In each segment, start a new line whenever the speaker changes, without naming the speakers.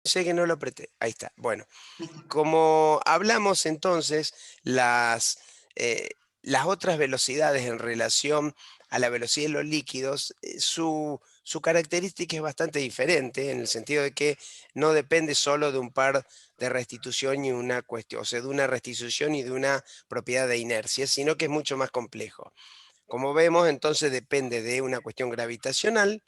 Sé que no lo apreté. Ahí está. Bueno, como hablamos entonces, eh, las otras velocidades en relación a la velocidad de los líquidos, su característica es bastante diferente en el sentido de que no depende solo de un par de restitución y una cuestión, o sea, de una restitución y de una propiedad de inercia, sino que es mucho más complejo. Como vemos, entonces depende de una cuestión gravitacional,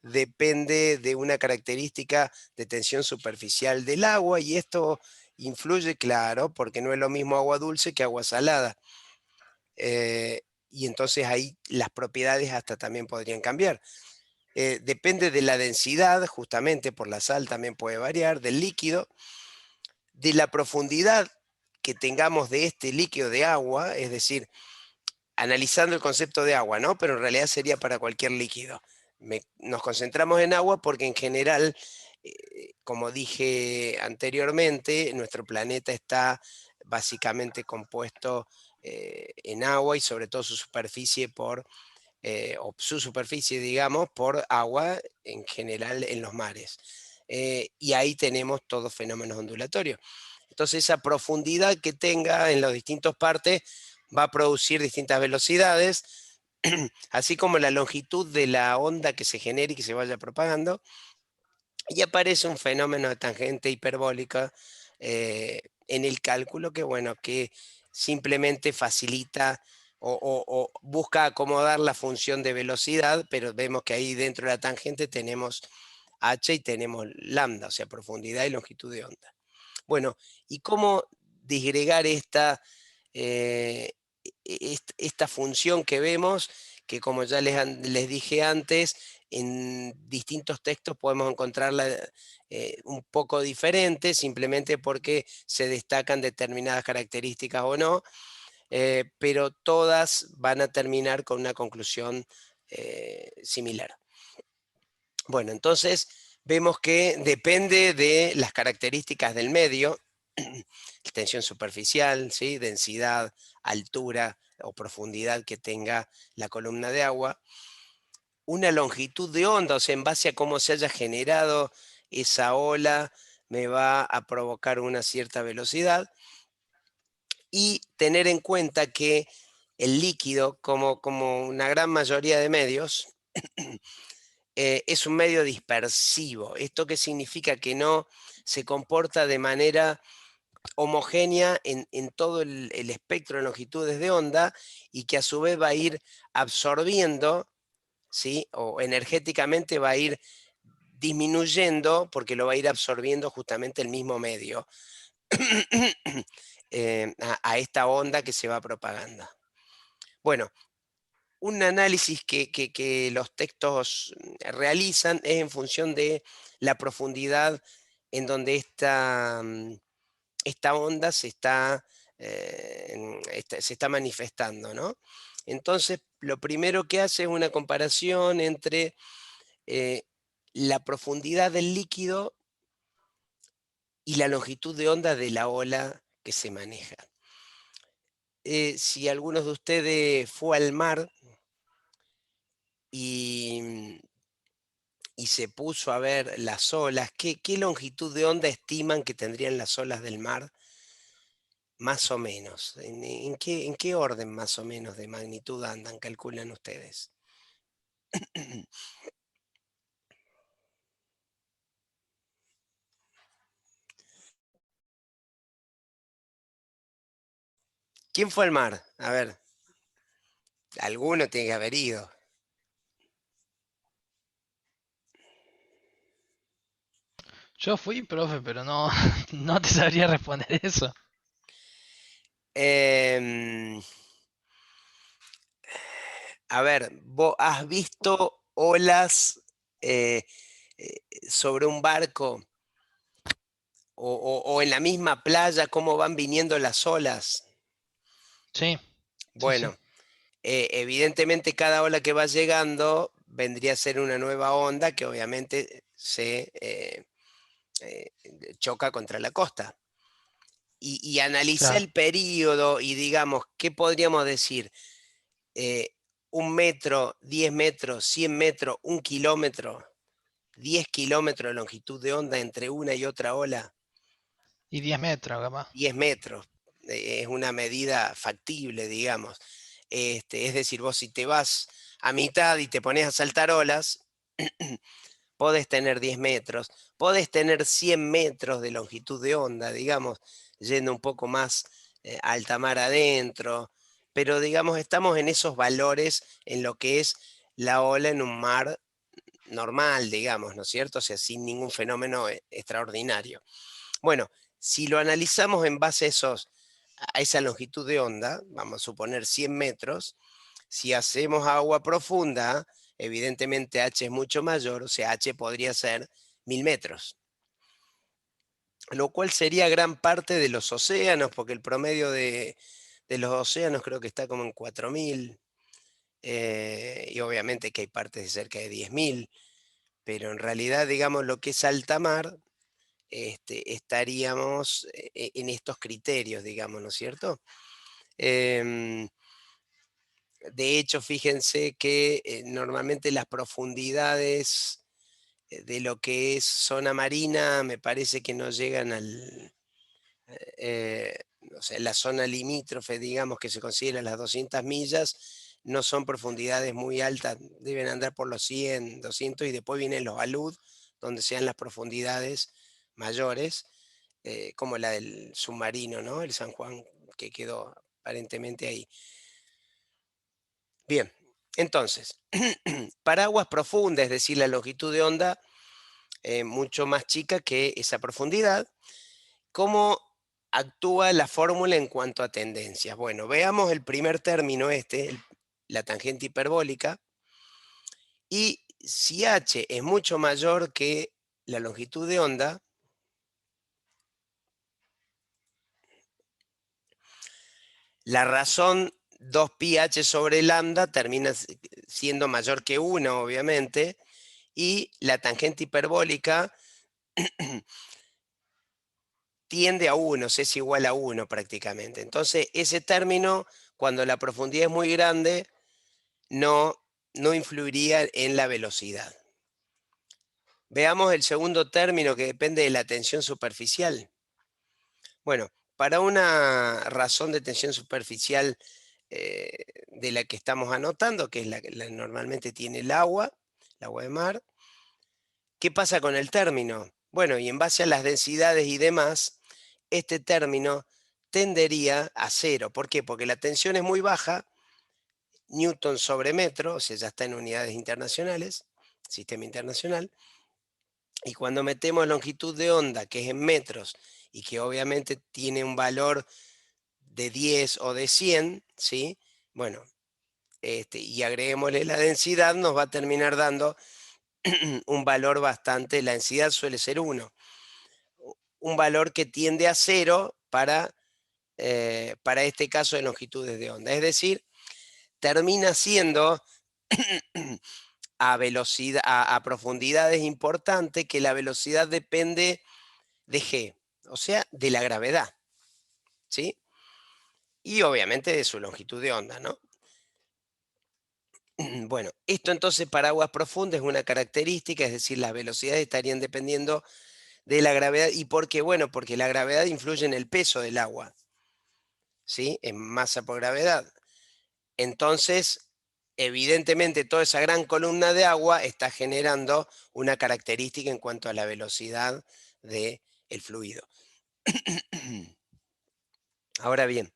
depende de una característica de tensión superficial del agua y esto influye, claro, porque no es lo mismo agua dulce que agua salada. Y entonces ahí las propiedades hasta también podrían cambiar. Depende de la densidad, justamente por la sal también puede variar, del líquido, de la profundidad que tengamos de este líquido de agua, es decir, analizando el concepto de agua, ¿no? Pero en realidad sería para cualquier líquido. Nos concentramos en agua porque en general, como dije anteriormente, nuestro planeta está básicamente compuesto en agua y sobre todo su superficie o su superficie, digamos, por agua en general en los mares. Y ahí tenemos todos fenómenos ondulatorios. Entonces esa profundidad que tenga en las distintas partes va a producir distintas velocidades, así como la longitud de la onda que se genere y que se vaya propagando, y aparece un fenómeno de tangente hiperbólica en el cálculo que, bueno, que simplemente facilita o busca acomodar la función de velocidad, pero vemos que ahí dentro de la tangente tenemos h y tenemos lambda, o sea, profundidad y longitud de onda. Bueno, ¿y cómo disgregar eh, esta función que vemos? Que como ya les dije antes, en distintos textos podemos encontrarla un poco diferente, simplemente porque se destacan determinadas características o no, pero todas van a terminar con una conclusión similar. Bueno, entonces vemos que depende de las características del medio, tensión superficial, ¿sí? Densidad, altura o profundidad que tenga la columna de agua, una longitud de onda, o sea, en base a cómo se haya generado esa ola, me va a provocar una cierta velocidad, y tener en cuenta que el líquido, como una gran mayoría de medios, es un medio dispersivo. ¿Esto qué significa? Que no se comporta de manera homogénea en todo el espectro de longitudes de onda y que a su vez va a ir absorbiendo, ¿sí? O energéticamente va a ir disminuyendo porque lo va a ir absorbiendo justamente el mismo medio a esta onda que se va propagando. Bueno, un análisis que los textos realizan es en función de la profundidad en donde esta onda se está manifestando, ¿no? Entonces, lo primero que hace es una comparación entre eh, la profundidad del líquido y la longitud de onda de la ola que se maneja. Si algunos de ustedes fue al mar y, y se puso a ver las olas, ¿qué longitud de onda estiman que tendrían las olas del mar? Más o menos. En qué orden más o menos de magnitud andan, calculan ustedes? ¿Quién fue al mar? A ver, alguno tiene que haber ido.
Yo fui, profe, pero no, no te sabría responder eso.
Em, a ver, ¿vos has visto olas eh, sobre un barco o en la misma playa, cómo van viniendo las olas?
Sí, sí, sí.
Bueno, evidentemente cada ola que va llegando vendría a ser una nueva onda que obviamente se eh, choca contra la costa. Y analicé
Claro.
el periodo y digamos, ¿qué podríamos decir? Eh, 1 metro, 10 metros, 100 metros, 1 kilómetro. 10 kilómetros de longitud de onda entre una y otra ola.
Y 10 metros, capaz.
10 metros. Es una medida factible, digamos. Es decir, vos si te vas a mitad y te pones a saltar olas, podés tener 10 metros, podés tener 100 metros de longitud de onda, digamos, yendo un poco más alta mar adentro, pero digamos, estamos en esos valores en lo que es la ola en un mar normal, digamos, ¿no es cierto? O sea, sin ningún fenómeno extraordinario. Bueno, si lo analizamos en base a esa longitud de onda, vamos a suponer 100 metros, si hacemos agua profunda, evidentemente H es mucho mayor, o sea, H podría ser 1000 metros, lo cual sería gran parte de los océanos, porque el promedio de los océanos creo que está como en 4000, y obviamente que hay partes de cerca de 10.000, pero en realidad, digamos, lo que es alta mar, estaríamos en estos criterios, digamos, ¿no es cierto? Em, de hecho, fíjense que normalmente las profundidades de lo que es zona marina me parece que no llegan o sea, la zona limítrofe, digamos, que se considera las 200 millas, no son profundidades muy altas, deben andar por los 100, 200 y después vienen los alud, donde sean las profundidades mayores, como la del submarino, ¿no? El San Juan, que quedó aparentemente ahí. Bien, entonces, para aguas profundas, es decir, la longitud de onda mucho más chica que esa profundidad, ¿cómo actúa la fórmula en cuanto a tendencias? Bueno, veamos el primer término la tangente hiperbólica, y si h es mucho mayor que la longitud de onda, la razón 2πh sobre lambda termina siendo mayor que 1, obviamente, y la tangente hiperbólica tiende a 1, se es igual a 1 prácticamente. Entonces, ese término, cuando la profundidad es muy grande, no influiría en la velocidad. Veamos el segundo término, que depende de la tensión superficial. Bueno, para una razón de tensión superficial de la que estamos anotando, que es la que normalmente tiene el agua de mar, ¿qué pasa con el término? Bueno, y en base a las densidades y demás, este término tendería a cero. ¿Por qué? Porque la tensión es muy baja, newton sobre metro, o sea, ya está en unidades internacionales, sistema internacional, y cuando metemos longitud de onda, que es en metros, y que obviamente tiene un valor de 10 o de 100, ¿sí? Bueno, y agreguémosle la densidad, nos va a terminar dando un valor bastante, la densidad suele ser 1, un valor que tiende a 0 para este caso de longitudes de onda. Es decir, termina siendo a velocidad, a profundidades importantes, que la velocidad depende de g, o sea, de la gravedad, ¿sí? Y obviamente de su longitud de onda, ¿no? Bueno, esto entonces para aguas profundas es una característica, es decir, las velocidades estarían dependiendo de la gravedad. ¿Y por qué? Bueno, porque la gravedad influye en el peso del agua, ¿sí? En masa por gravedad. Entonces, evidentemente, toda esa gran columna de agua está generando una característica en cuanto a la velocidad del fluido. Ahora bien,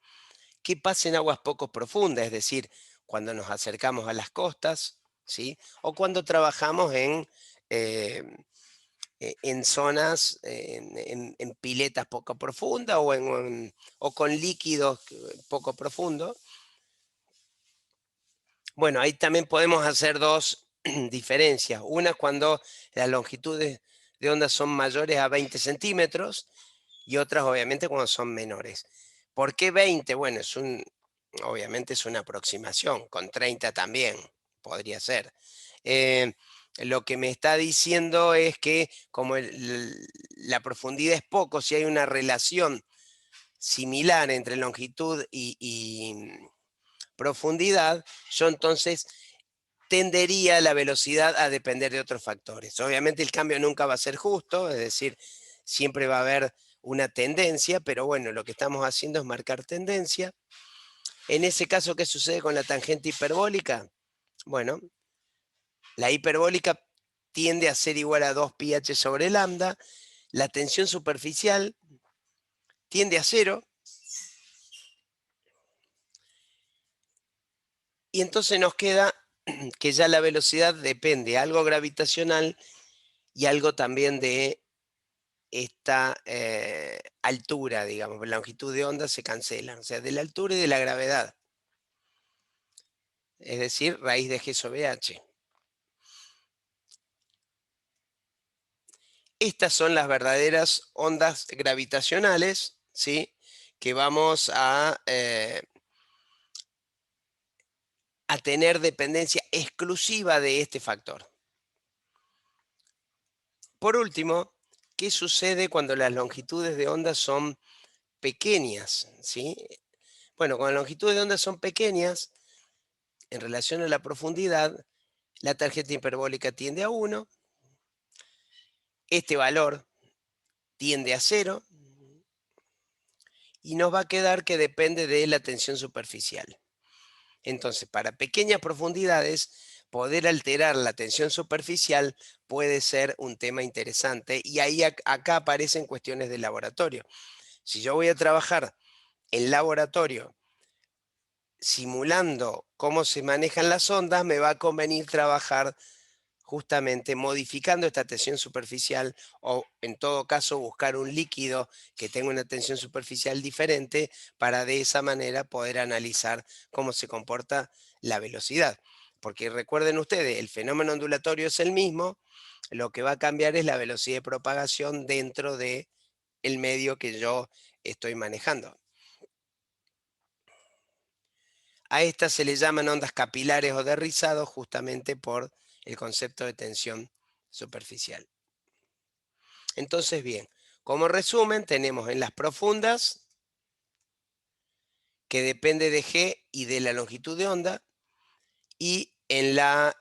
¿qué pasa en aguas poco profundas? Es decir, cuando nos acercamos a las costas, ¿sí? O cuando trabajamos eh, en zonas, en piletas poco profundas o con líquidos poco profundos. Bueno, ahí también podemos hacer dos diferencias. Una es cuando las longitudes de onda son mayores a 20 centímetros y otras obviamente cuando son menores. ¿Por qué 20? Bueno, obviamente es una aproximación, con 30 también podría ser. Lo que me está diciendo es que como la profundidad es poco, si hay una relación similar entre longitud y profundidad, yo entonces tendería la velocidad a depender de otros factores. Obviamente el cambio nunca va a ser justo, es decir, siempre va a haber una tendencia, pero bueno, lo que estamos haciendo es marcar tendencia. En ese caso, ¿qué sucede con la tangente hiperbólica? Bueno, la hiperbólica tiende a ser igual a 2 pi h sobre lambda, la tensión superficial tiende a 0, y entonces nos queda que ya la velocidad depende algo gravitacional y algo también de esta altura, digamos, la longitud de onda se cancela, o sea, de la altura y de la gravedad, es decir, raíz de g sobre h. Estas son las verdaderas ondas gravitacionales, ¿sí? Que vamos a tener dependencia exclusiva de este factor. Por último, ¿qué sucede cuando las longitudes de onda son pequeñas? ¿Sí? Bueno, cuando las longitudes de onda son pequeñas, en relación a la profundidad, la tarjeta hiperbólica tiende a 1, este valor tiende a 0, y nos va a quedar que depende de la tensión superficial. Entonces, para pequeñas profundidades, poder alterar la tensión superficial puede ser un tema interesante, y ahí acá aparecen cuestiones de laboratorio. Si yo voy a trabajar en laboratorio simulando cómo se manejan las ondas, me va a convenir trabajar justamente modificando esta tensión superficial, o en todo caso buscar un líquido que tenga una tensión superficial diferente para de esa manera poder analizar cómo se comporta la velocidad. Porque recuerden ustedes, el fenómeno ondulatorio es el mismo, lo que va a cambiar es la velocidad de propagación dentro del medio que yo estoy manejando. A estas se le llaman ondas capilares o de rizado justamente por el concepto de tensión superficial. Entonces, bien, como resumen, tenemos en las profundas, que depende de G y de la longitud de onda, y en las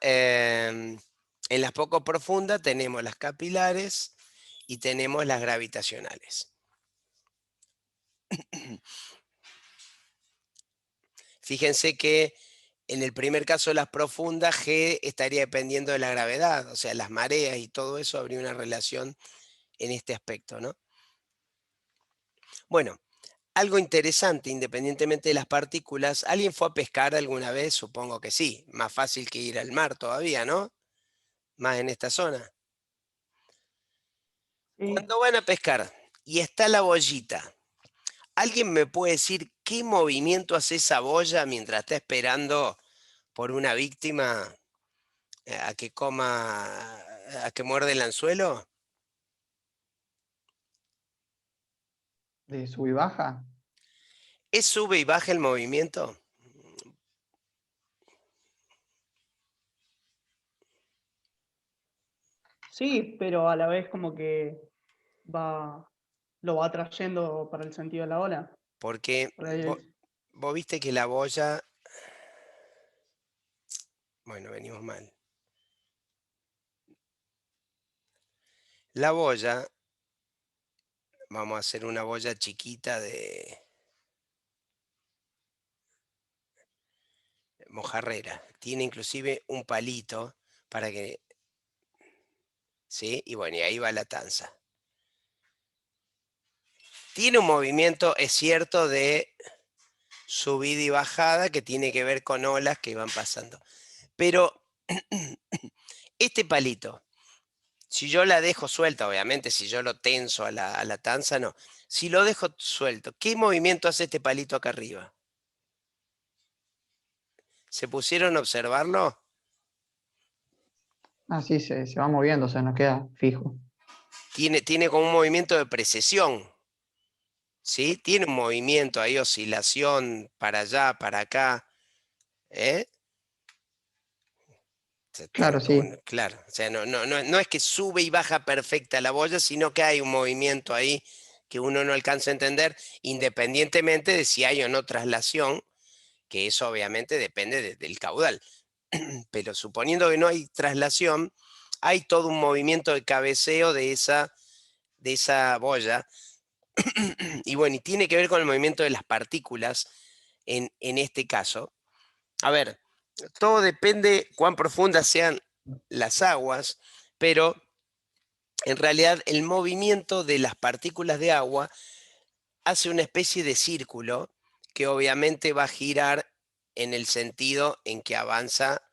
poco profundas tenemos las capilares y tenemos las gravitacionales. Fíjense que en el primer caso de las profundas, G estaría dependiendo de la gravedad, o sea, las mareas y todo eso habría una relación en este aspecto, ¿no? Bueno, algo interesante, independientemente de las partículas, ¿alguien fue a pescar alguna vez? Supongo que sí, más fácil que ir al mar todavía, ¿no? Más en esta zona.
Sí.
Cuando van a pescar y está la boyita, ¿alguien me puede decir qué movimiento hace esa boya mientras está esperando por una víctima a que coma, a que muerde el anzuelo?
¿De sub y baja?
¿Es sube y baja el movimiento?
Sí, pero a la vez como que va, lo va trayendo para el sentido de la ola.
Porque
Por ahí
vos viste que la boya, bueno, venimos mal. La boya, vamos a hacer una boya chiquita de mojarrera. Tiene inclusive un palito para que, ¿sí? Y bueno, y ahí va la tanza. Tiene un movimiento, es cierto, de subida y bajada que tiene que ver con olas que van pasando. Pero este palito, si yo la dejo suelta, obviamente, si yo lo tenso a la tanza, no. Si lo dejo suelto, ¿qué movimiento hace este palito acá arriba? ¿Se pusieron a observarlo?
así se va moviendo, o sea, no queda fijo.
Tiene como un movimiento de precesión, ¿sí? Tiene un movimiento ahí, oscilación para allá, para acá, ¿eh? O sea,
Claro, sí.
claro, o sea, no es que sube y baja perfecta la boya, sino que hay un movimiento ahí que uno no alcanza a entender, independientemente de si hay o no traslación, que eso obviamente depende del caudal. pero suponiendo que no hay traslación, hay todo un movimiento de cabeceo de esa boya. Y bueno, y tiene que ver con el movimiento de las partículas en este caso. A ver, todo depende cuán profundas sean las aguas, pero en realidad el movimiento de las partículas de agua hace una especie de círculo que obviamente va a girar en el sentido en que avanza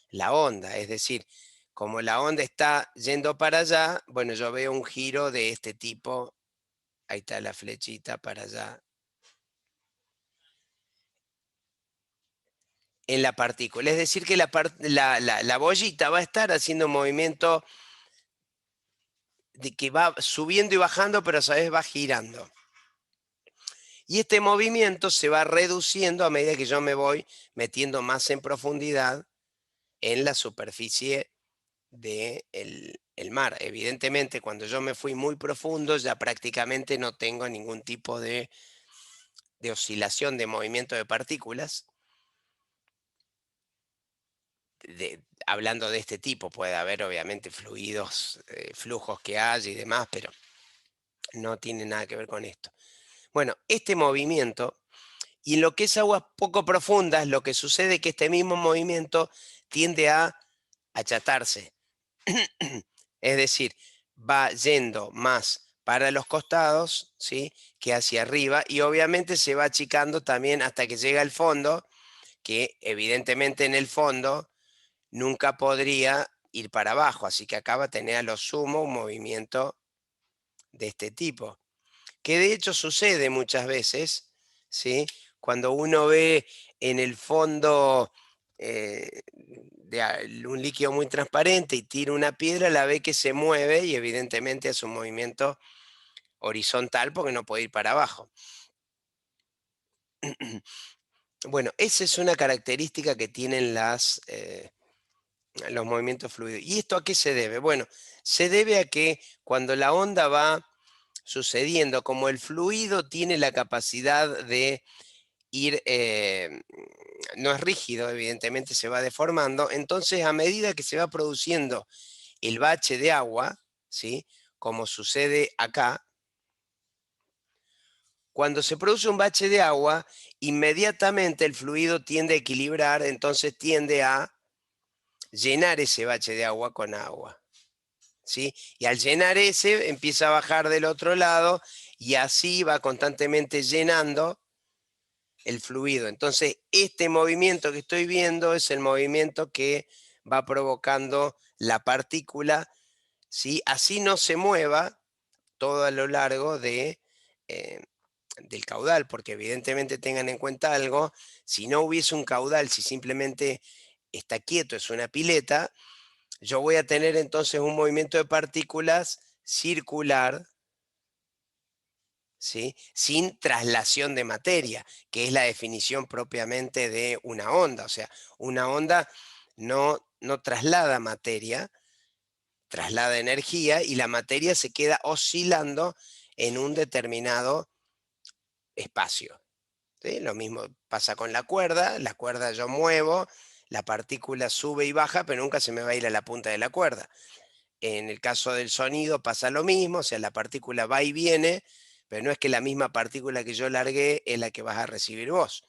la onda. Es decir, como la onda está yendo para allá, bueno, yo veo un giro de este tipo. Ahí está la flechita para allá. En la partícula. Es decir, que la bollita va a estar haciendo un movimiento de que va subiendo y bajando, pero a su vez va girando. Y este movimiento se va reduciendo a medida que yo me voy metiendo más en profundidad en la superficie del el mar. Evidentemente, cuando yo me fui muy profundo, ya prácticamente no tengo ningún tipo de oscilación de movimiento de partículas. Hablando de este tipo, puede haber obviamente fluidos, flujos que hay y demás, pero no tiene nada que ver con esto. Bueno, este movimiento, y en lo que es aguas poco profundas, lo que sucede es que este mismo movimiento tiende a achatarse. Es decir, va yendo más para los costados, ¿sí?, que hacia arriba, y obviamente se va achicando también hasta que llega al fondo, que evidentemente en el fondo nunca podría ir para abajo, así que acá va a tener a lo sumo un movimiento de este tipo, que de hecho sucede muchas veces, ¿sí? Cuando uno ve en el fondo un líquido muy transparente y tira una piedra, la ve que se mueve y evidentemente hace un movimiento horizontal porque no puede ir para abajo. Bueno, esa es una característica que tienen los movimientos fluidos. ¿Y esto a qué se debe? Bueno, se debe a que cuando la onda va sucediendo, como el fluido tiene la capacidad de ir, no es rígido, evidentemente se va deformando, entonces a medida que se va produciendo el bache de agua, ¿sí?, como sucede acá, cuando se produce un bache de agua, inmediatamente el fluido tiende a equilibrar, entonces tiende a llenar ese bache de agua con agua, ¿sí? Y al llenar ese, empieza a bajar del otro lado y así va constantemente llenando el fluido. Entonces, este movimiento que estoy viendo es el movimiento que va provocando la partícula, ¿sí?, así no se mueva todo a lo largo eh, del caudal, porque evidentemente tengan en cuenta algo, si no hubiese un caudal, si simplemente está quieto, es una pileta, yo voy a tener entonces un movimiento de partículas circular, ¿sí?, sin traslación de materia, que es la definición propiamente de una onda. O sea, una onda no traslada materia, traslada energía y la materia se queda oscilando en un determinado espacio, ¿sí? Lo mismo pasa con la cuerda yo muevo, la partícula sube y baja, pero nunca se me va a ir a la punta de la cuerda. En el caso del sonido pasa lo mismo, o sea, la partícula va y viene, pero no es que la misma partícula que yo largué es la que vas a recibir vos.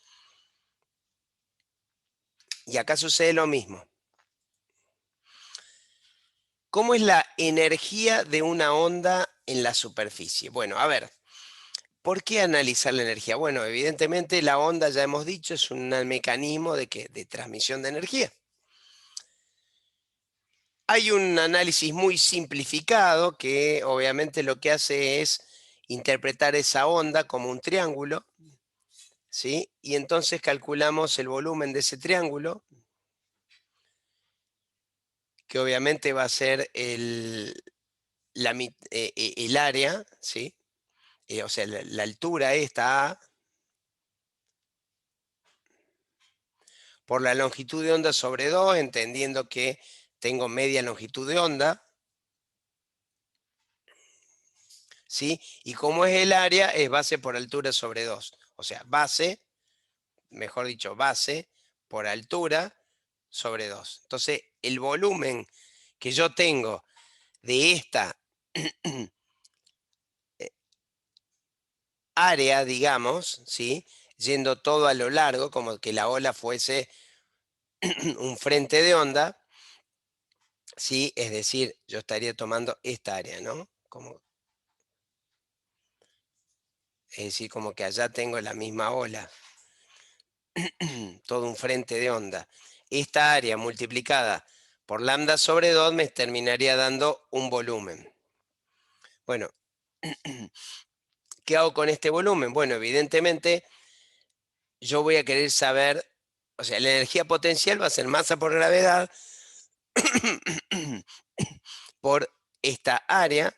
Y acá sucede lo mismo. ¿Cómo es la energía de una onda en la superficie? Bueno, a ver, ¿por qué analizar la energía? Bueno, evidentemente la onda, ya hemos dicho, es un mecanismo de transmisión de energía. Hay un análisis muy simplificado que obviamente lo que hace es interpretar esa onda como un triángulo, ¿sí? Y entonces calculamos el volumen de ese triángulo, que obviamente va a ser el área, ¿sí? O sea, la altura esta A por la longitud de onda sobre 2, entendiendo que tengo media longitud de onda, ¿sí? Y como es el área, es base por altura sobre 2. O sea, base, mejor dicho, base por altura sobre 2. Entonces, el volumen que yo tengo de esta área, digamos, ¿sí? Yendo todo a lo largo, como que la ola fuese un frente de onda, ¿sí? Es decir, yo estaría tomando esta área, ¿no? Es decir, como que allá tengo la misma ola, todo un frente de onda. Esta área multiplicada por lambda sobre 2 me terminaría dando un volumen. Bueno, ¿qué hago con este volumen? Bueno, evidentemente yo voy a querer saber, o sea, la energía potencial va a ser masa por gravedad por esta área.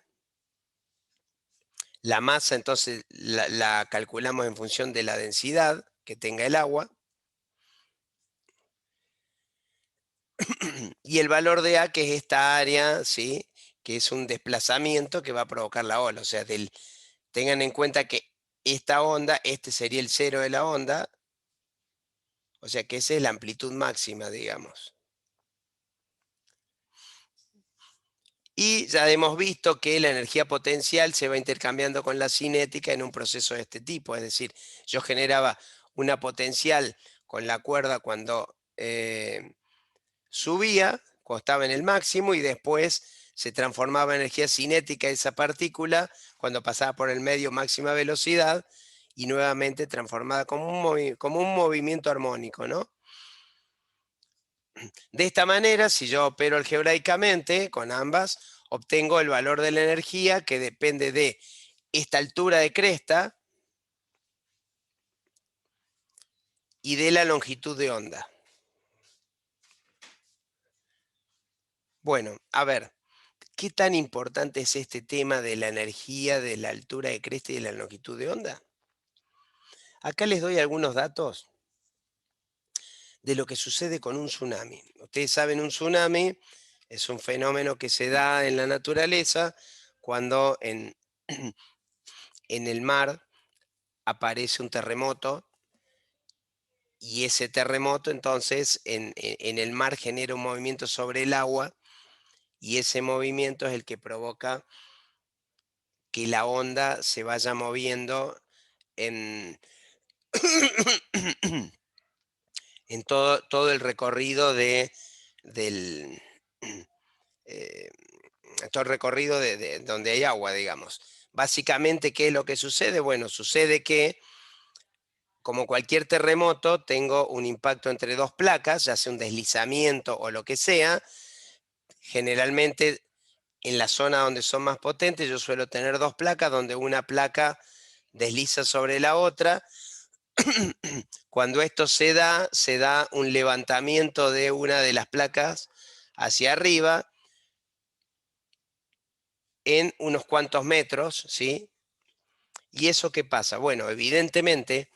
La masa entonces la calculamos en función de la densidad que tenga el agua. Y el valor de A, que es esta área, ¿sí? Que es un desplazamiento que va a provocar la ola. O sea, tengan en cuenta que esta onda, este sería el cero de la onda. O sea que esa es la amplitud máxima, digamos. Y ya hemos visto que la energía potencial se va intercambiando con la cinética en un proceso de este tipo. Es decir, yo generaba una potencial con la cuerda cuando subía, cuando estaba en el máximo, y después se transformaba en energía cinética esa partícula cuando pasaba por el medio máxima velocidad y nuevamente transformada como un movimiento armónico, ¿no? De esta manera, si yo opero algebraicamente con ambas, obtengo el valor de la energía que depende de esta altura de cresta y de la longitud de onda. Bueno, a ver, ¿qué tan importante es este tema de la energía, de la altura de cresta y de la longitud de onda? Acá les doy algunos datos de lo que sucede con un tsunami. Ustedes saben, un tsunami es un fenómeno que se da en la naturaleza cuando en el mar aparece un terremoto y ese terremoto entonces en el mar genera un movimiento sobre el agua y ese movimiento es el que provoca que la onda se vaya moviendo en, en todo el recorrido del, eh, todo el recorrido de donde hay agua, digamos. Básicamente, ¿qué es lo que sucede? Bueno, sucede que, como cualquier terremoto, tengo un impacto entre dos placas, ya sea un deslizamiento o lo que sea. Generalmente, en la zona donde son más potentes, yo suelo tener dos placas, donde una placa desliza sobre la otra. Cuando esto se da un levantamiento de una de las placas hacia arriba en unos cuantos metros, ¿sí? ¿Y eso qué pasa? Bueno, evidentemente,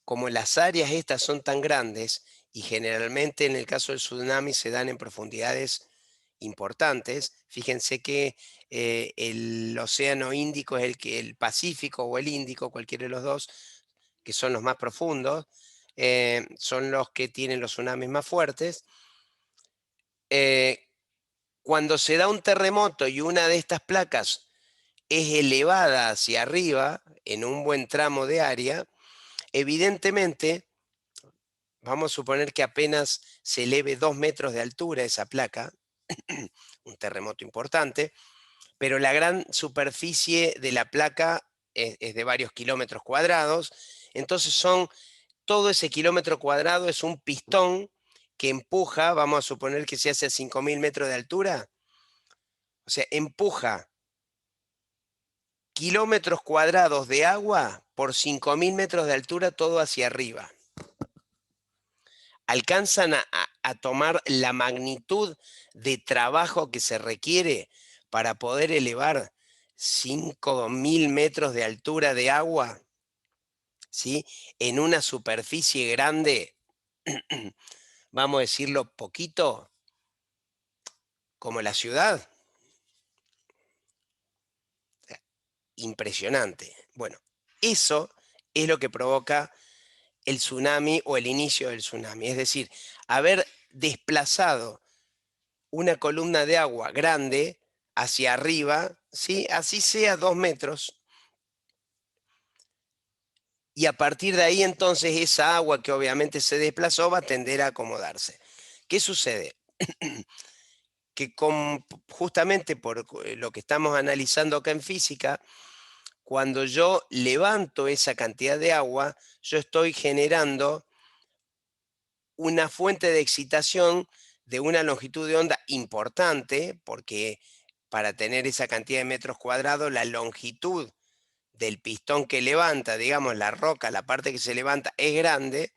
como las áreas estas son tan grandes y generalmente en el caso del tsunami se dan en profundidades importantes, fíjense que el océano Índico es el Pacífico o el Índico, cualquiera de los dos, que son los más profundos, son los que tienen los tsunamis más fuertes. Cuando se da un terremoto y una de estas placas es elevada hacia arriba en un buen tramo de área, evidentemente, vamos a suponer que apenas se eleve 2 metros de altura esa placa, un terremoto importante, pero la gran superficie de la placa es de varios kilómetros cuadrados, entonces todo ese kilómetro cuadrado es un pistón que empuja, vamos a suponer que se hace a 5.000 metros de altura, o sea, empuja kilómetros cuadrados de agua por 5.000 metros de altura todo hacia arriba. Alcanzan a tomar la magnitud de trabajo que se requiere para poder elevar 5.000 metros de altura de agua, ¿sí? En una superficie grande, vamos a decirlo poquito, como la ciudad. Impresionante. Bueno, eso es lo que provoca el tsunami o el inicio del tsunami. Es decir, haber desplazado una columna de agua grande hacia arriba, ¿sí? Así sea 2 metros, y a partir de ahí entonces esa agua que obviamente se desplazó va a tender a acomodarse. ¿Qué sucede? Que justamente por lo que estamos analizando acá en física, cuando yo levanto esa cantidad de agua, yo estoy generando una fuente de excitación de una longitud de onda importante, porque para tener esa cantidad de metros cuadrados, la longitud del pistón que levanta, digamos, la roca, la parte que se levanta, es grande.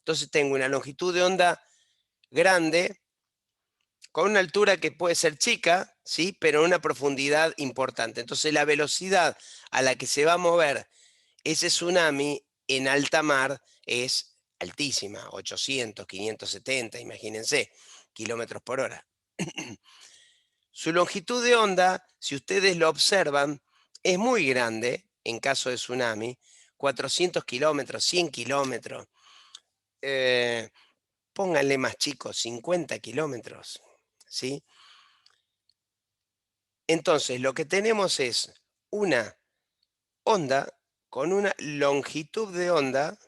Entonces tengo una longitud de onda grande, con una altura que puede ser chica, ¿sí? Pero una profundidad importante. Entonces la velocidad a la que se va a mover ese tsunami en alta mar es altísima, 800, 570, imagínense, kilómetros por hora. Su longitud de onda, si ustedes lo observan, es muy grande en caso de tsunami, 400 kilómetros, 100 kilómetros. Pónganle más chicos, 50 kilómetros, ¿sí? Entonces, lo que tenemos es una onda con una longitud de onda,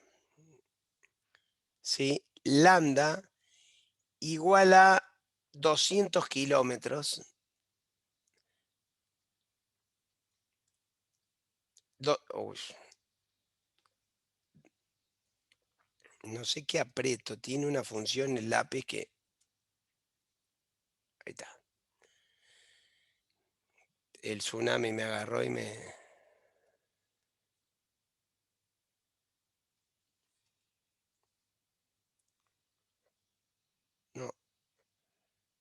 ¿sí? Lambda igual a 200 kilómetros. Uy, no sé qué aprieto, tiene una función el lápiz que... Ahí está. El tsunami me agarró y me... No,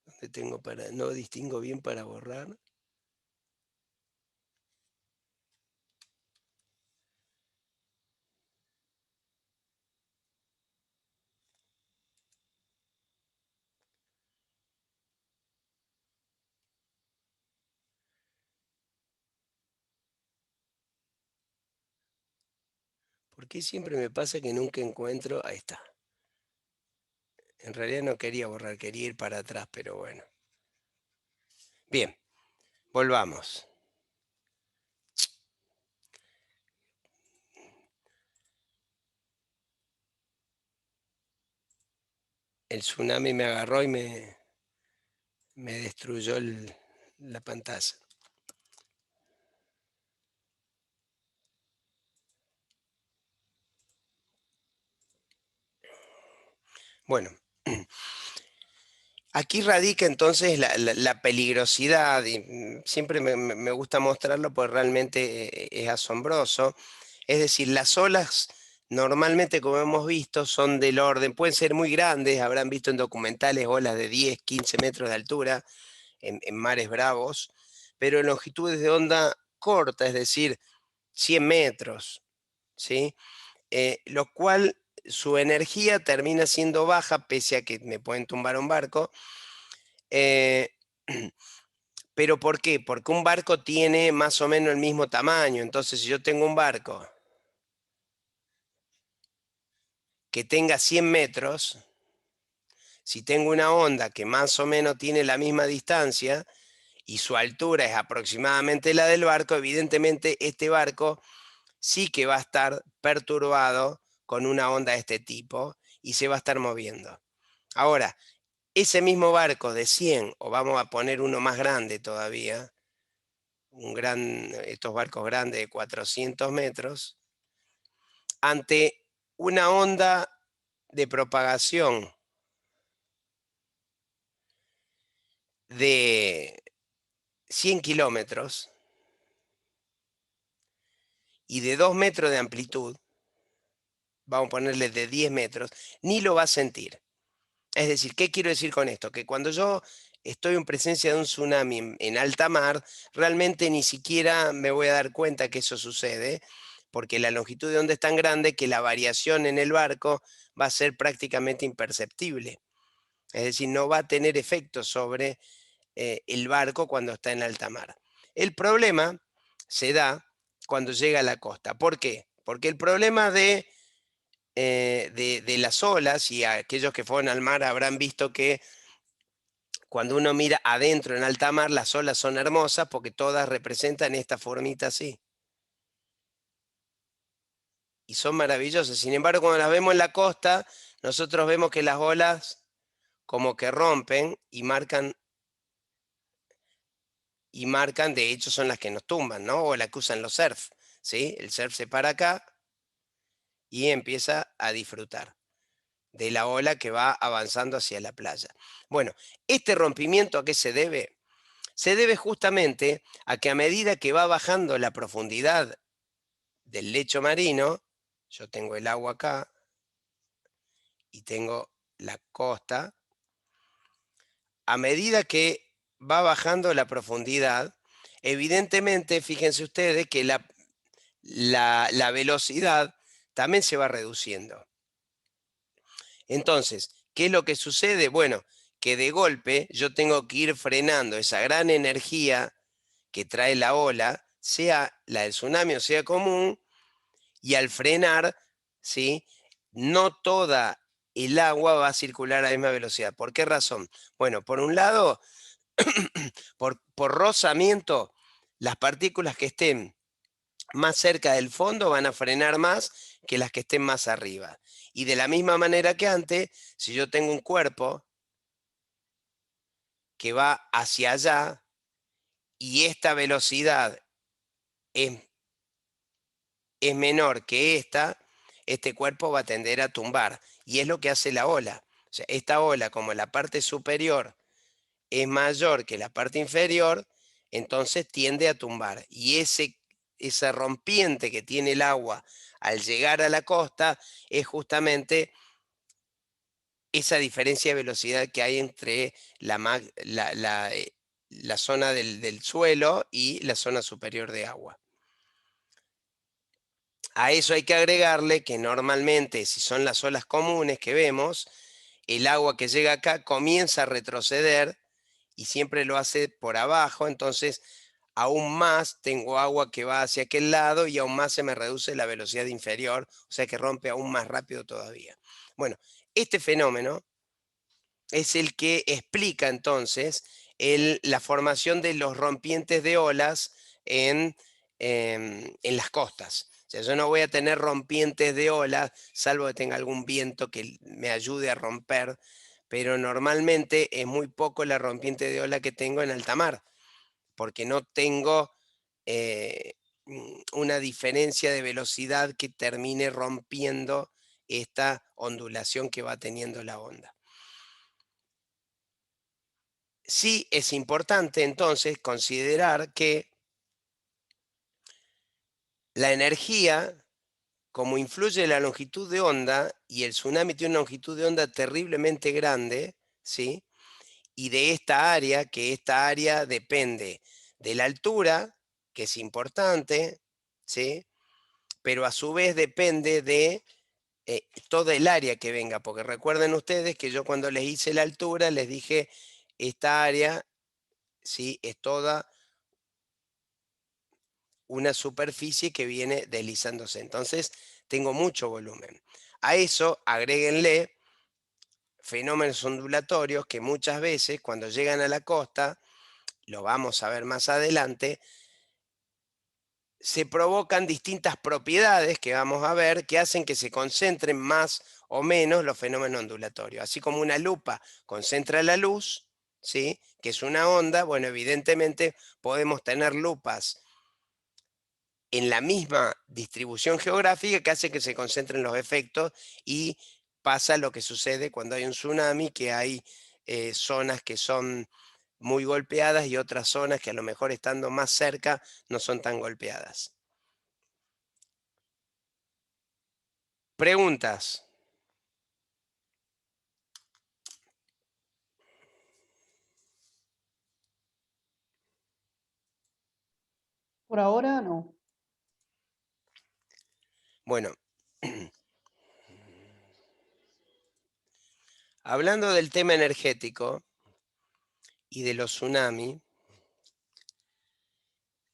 ¿dónde tengo para...? No distingo bien para borrar. ¿Por qué siempre me pasa que nunca encuentro? Ahí está. En realidad no quería borrar, quería ir para atrás, pero bueno. Bien, volvamos. El tsunami me agarró y me destruyó la pantalla. Bueno, aquí radica entonces la peligrosidad, y siempre me gusta mostrarlo porque realmente es asombroso. Es decir, las olas normalmente, como hemos visto, son del orden, pueden ser muy grandes, habrán visto en documentales olas de 10, 15 metros de altura en mares bravos, pero en longitudes de onda corta, es decir, 100 metros, ¿sí? Lo cual su energía termina siendo baja, pese a que me pueden tumbar un barco. Eh, ¿Pero por qué? Porque un barco tiene más o menos el mismo tamaño. Entonces, si yo tengo un barco que tenga 100 metros, si tengo una onda que más o menos tiene la misma distancia y su altura es aproximadamente la del barco, evidentemente este barco sí que va a estar perturbado con una onda de este tipo y se va a estar moviendo. Ahora, ese mismo barco de 100, o vamos a poner uno más grande todavía, estos barcos grandes de 400 metros, ante una onda de propagación de 100 kilómetros y de 2 metros de amplitud, vamos a ponerle de 10 metros, ni lo va a sentir. Es decir, ¿qué quiero decir con esto? Que cuando yo estoy en presencia de un tsunami en alta mar, realmente ni siquiera me voy a dar cuenta que eso sucede, porque la longitud de onda es tan grande que la variación en el barco va a ser prácticamente imperceptible. Es decir, no va a tener efecto sobre el barco cuando está en alta mar. El problema se da cuando llega a la costa. ¿Por qué? Porque el problema de de las olas, y aquellos que fueron al mar habrán visto que cuando uno mira adentro en alta mar, las olas son hermosas porque todas representan esta formita así. Y son maravillosas. Sin embargo, cuando las vemos en la costa, nosotros vemos que las olas como que rompen y marcan, de hecho son las que nos tumban, ¿no? O las que usan los surf, ¿sí? El surf se para acá y empieza a disfrutar de la ola que va avanzando hacia la playa. Bueno, este rompimiento, ¿a qué se debe? Se debe justamente a que a medida que va bajando la profundidad del lecho marino, yo tengo el agua acá y tengo la costa, a medida que va bajando la profundidad, evidentemente, fíjense ustedes que la velocidad también se va reduciendo. Entonces, ¿qué es lo que sucede? Bueno, que de golpe yo tengo que ir frenando esa gran energía que trae la ola, sea la del tsunami o sea común, y al frenar, ¿sí? No toda el agua va a circular a la misma velocidad. ¿Por qué razón? Bueno, por un lado, por rozamiento, las partículas que estén más cerca del fondo van a frenar más que las que estén más arriba. Y de la misma manera que antes, si yo tengo un cuerpo que va hacia allá y esta velocidad es, es menor que este cuerpo va a tender a tumbar. Y es lo que hace la ola. O sea, esta ola, como la parte superior es mayor que la parte inferior, entonces tiende a tumbar. Y esa rompiente que tiene el agua al llegar a la costa es justamente esa diferencia de velocidad que hay entre la zona del suelo y la zona superior de agua. A eso hay que agregarle que normalmente, si son las olas comunes que vemos, el agua que llega acá comienza a retroceder y siempre lo hace por abajo, entonces aún más tengo agua que va hacia aquel lado y aún más se me reduce la velocidad inferior, o sea que rompe aún más rápido todavía. Bueno, este fenómeno es el que explica entonces la formación de los rompientes de olas en las costas. O sea, yo no voy a tener rompientes de olas, salvo que tenga algún viento que me ayude a romper, pero normalmente es muy poco la rompiente de ola que tengo en alta mar, porque no tengo una diferencia de velocidad que termine rompiendo esta ondulación que va teniendo la onda. Sí es importante entonces considerar que la energía, como influye la longitud de onda, y el tsunami tiene una longitud de onda terriblemente grande, ¿sí? Y de esta área depende de la altura, que es importante, ¿sí? Pero a su vez depende de toda el área que venga, porque recuerden ustedes que yo cuando les hice la altura les dije, esta área, ¿sí? Es toda una superficie que viene deslizándose. Entonces, tengo mucho volumen. A eso agréguenle fenómenos ondulatorios que muchas veces cuando llegan a la costa, lo vamos a ver más adelante, se provocan distintas propiedades que vamos a ver que hacen que se concentren más o menos los fenómenos ondulatorios. Así como una lupa concentra la luz, ¿sí? Que es una onda, bueno, evidentemente podemos tener lupas en la misma distribución geográfica que hace que se concentren los efectos y pasa lo que sucede cuando hay un tsunami, que hay zonas que son muy golpeadas y otras zonas que a lo mejor estando más cerca no son tan golpeadas. Preguntas.
Por ahora no.
Bueno, hablando del tema energético y de los tsunamis,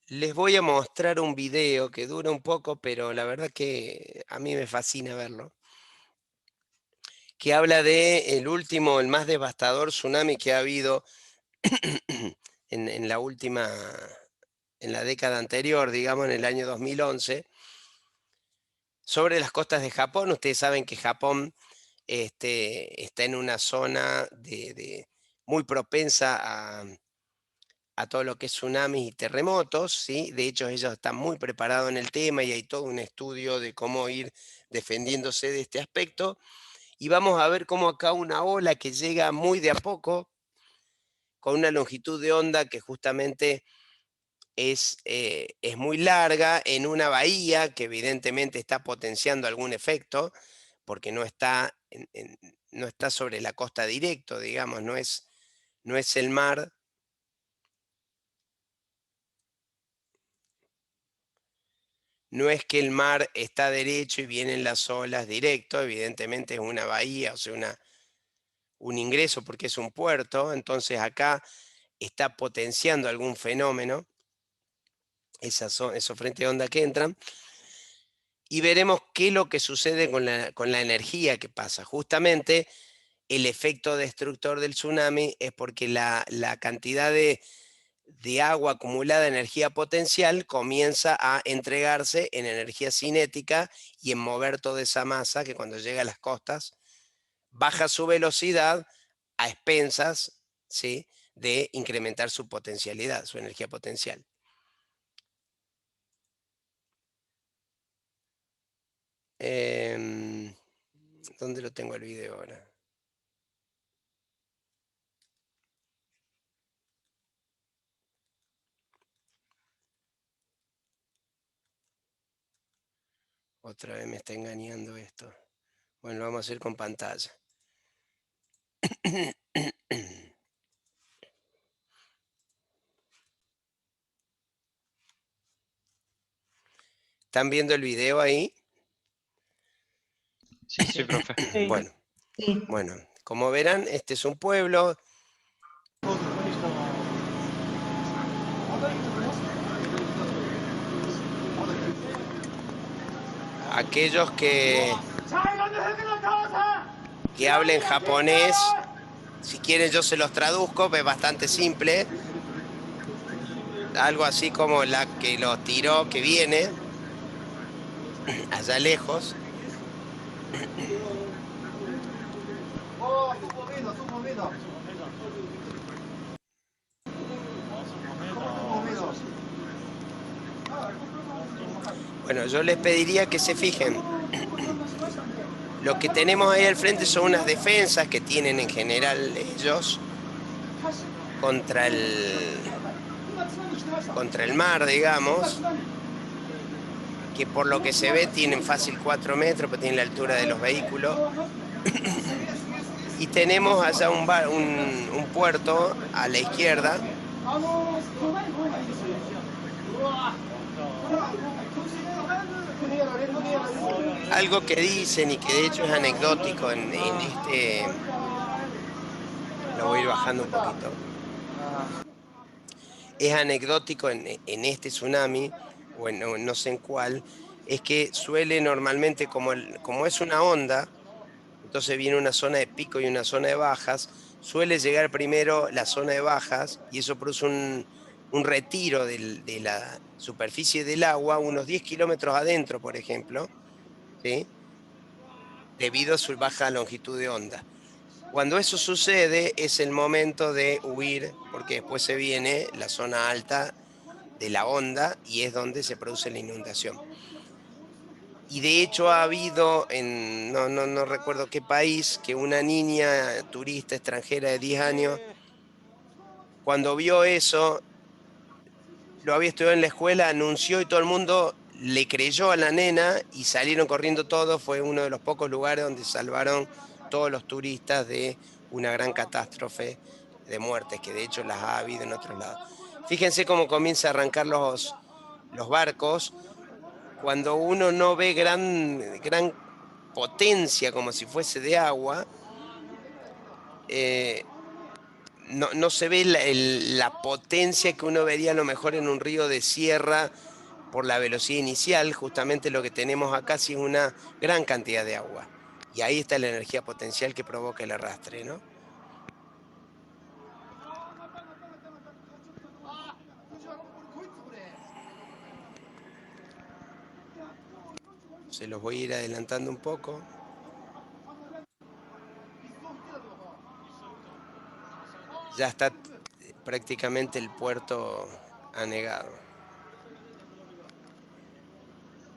les voy a mostrar un video que dura un poco, pero la verdad que a mí me fascina verlo. que habla de el último, el más devastador tsunami que ha habido en la última, en la década anterior, digamos, en el año 2011, sobre las costas de Japón. Ustedes saben que Japón está en una zona muy propensa a todo lo que es tsunamis y terremotos, ¿sí? De hecho, ellos están muy preparados en el tema y hay todo un estudio de cómo ir defendiéndose de este aspecto. Y vamos a ver cómo acá una ola que llega muy de a poco, con una longitud de onda que justamente es muy larga, en una bahía que evidentemente está potenciando algún efecto, porque no está, no está sobre la costa directo, digamos, no es el mar. No es que el mar está derecho y vienen las olas directo, evidentemente es una bahía, o sea, un ingreso porque es un puerto, entonces acá está potenciando algún fenómeno, esos frentes de onda que entran, y veremos qué es lo que sucede con la energía que pasa. Justamente el efecto destructor del tsunami es porque la cantidad de agua acumulada, energía potencial, comienza a entregarse en energía cinética y en mover toda esa masa que cuando llega a las costas baja su velocidad a expensas, ¿sí?, de incrementar su potencialidad, su energía potencial. ¿Dónde lo tengo el video ahora? Otra vez me está engañando esto. Bueno, lo vamos a hacer con pantalla. ¿Están viendo el video ahí?
Sí, sí, profe.
Sí.
Bueno,
Sí.
bueno, como verán, este es un pueblo. Aquellos que hablen japonés, si quieren yo se los traduzco, es bastante simple. Algo así como la que lo tiró, que viene allá lejos. Bueno, yo les pediría que se fijen. Lo que tenemos ahí al frente son unas defensas que tienen en general ellos contra el mar, digamos, que por lo que se ve tienen fácil 4 metros, pero tienen la altura de los vehículos. Y tenemos allá un puerto a la izquierda. Algo que dicen y que de hecho es anecdótico en este... Lo voy a ir bajando un poquito. Es anecdótico en este tsunami, o en no sé en cuál, es que suele normalmente, como es una onda, entonces viene una zona de pico y una zona de bajas, suele llegar primero la zona de bajas y eso produce un retiro de la superficie del agua, unos 10 kilómetros adentro, por ejemplo, ¿sí?, debido a su baja longitud de onda. Cuando eso sucede es el momento de huir, porque después se viene la zona alta de la onda y es donde se produce la inundación. Y de hecho ha habido, no recuerdo qué país, que una niña turista extranjera de 10 años, cuando vio eso, lo había estudiado en la escuela, anunció y todo el mundo le creyó a la nena y salieron corriendo todos. Fue uno de los pocos lugares donde salvaron todos los turistas de una gran catástrofe de muertes, que de hecho las ha habido en otros lados. Fíjense cómo comienza a arrancar los barcos. Cuando uno no ve gran potencia como si fuese de agua, no se ve la potencia que uno vería a lo mejor en un río de sierra por la velocidad inicial. Justamente lo que tenemos acá sí es una gran cantidad de agua. Y ahí está la energía potencial que provoca el arrastre, ¿no? Se los voy a ir adelantando un poco. Ya está prácticamente el puerto anegado.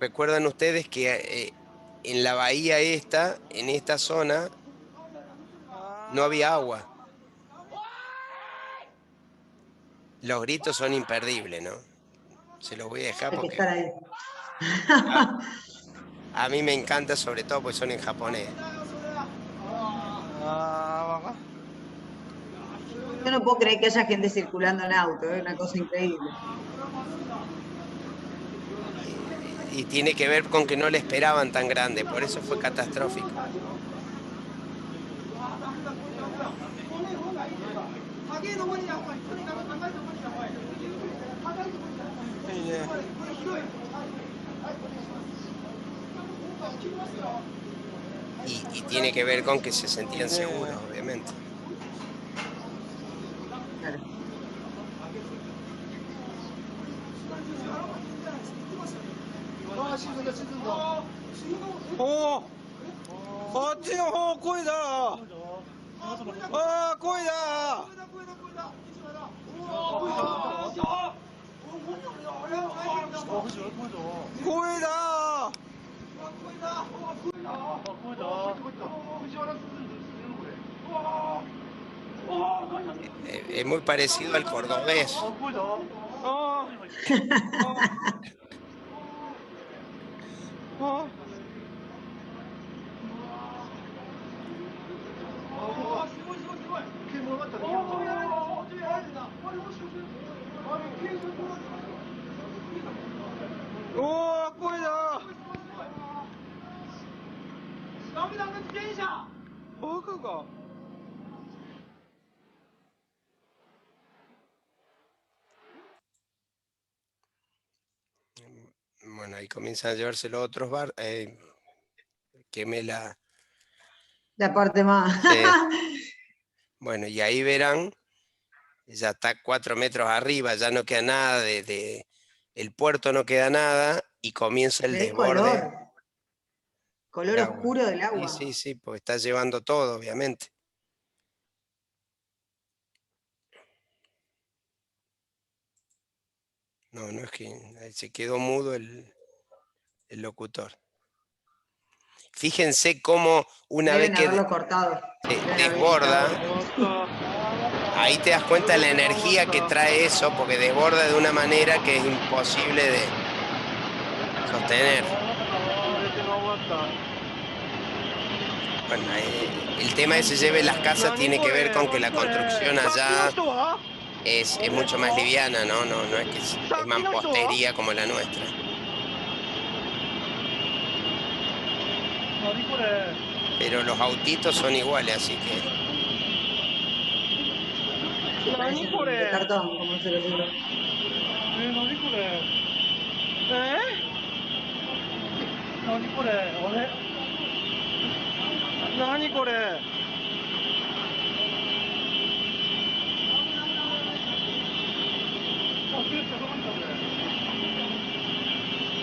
Recuerdan ustedes que en la bahía esta, en esta zona, no había agua. Los gritos son imperdibles, ¿no? Se los voy a dejar
Hay que
porque
estar ahí.
a mí me encanta, sobre todo porque son en japonés.
Yo no puedo creer que haya gente circulando en auto, es una cosa increíble.
Y tiene que ver con que no le esperaban tan grande, por eso fue catastrófico. Y tiene que ver con que se sentían seguros, obviamente.
Claro.
Es muy parecido al cordobés. Bueno, ahí comienzan a llevarse los otros quemé la...
La parte más.
Bueno, y ahí verán, ya está 4 metros arriba, ya no queda nada el puerto no queda nada y comienza el
Me
desborde
color
del agua.
oscuro del
Sí,
agua.
sí, porque está llevando todo, obviamente. No, no es que se quedó mudo el locutor. Fíjense cómo una vez
Deben
que
haberlo cortado. Deben haber
desborda,
editado.
ahí te das cuenta de la energía que trae eso, porque desborda de una manera que es imposible de sostener. Bueno, el tema de se lleve las casas tiene que ver con que la construcción allá es mucho más liviana, ¿no? No es que es mampostería como la nuestra. Pero los autitos son iguales, así que...
Sí, parecen de cartón, como se lo digo.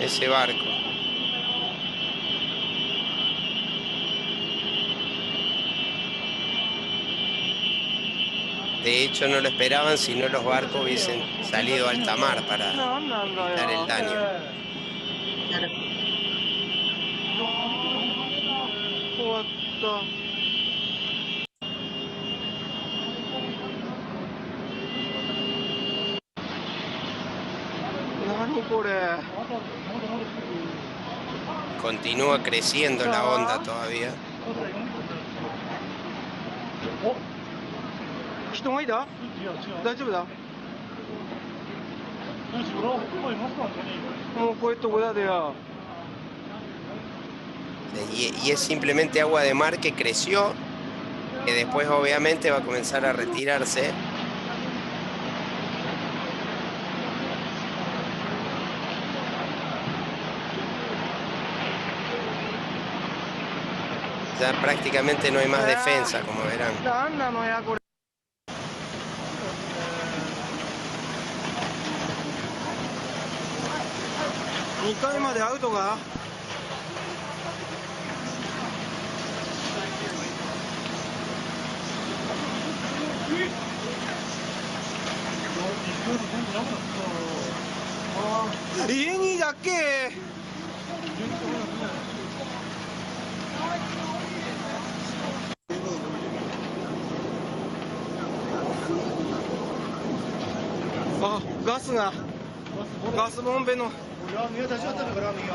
Ese barco. De hecho, no lo esperaban, si no los barcos hubiesen salido a alta mar para evitar el daño.
Claro.
Continúa creciendo la onda todavía. Y es simplemente agua de mar que creció, que después obviamente va a comenzar a retirarse. ya prácticamente no hay más defensa, como verán.
なんなのやこれ。2回までアウトか。家にだっけ。あ、ガスが。ガスボンベの。
ラーメン屋立ち寄ったのか、ラーメン屋。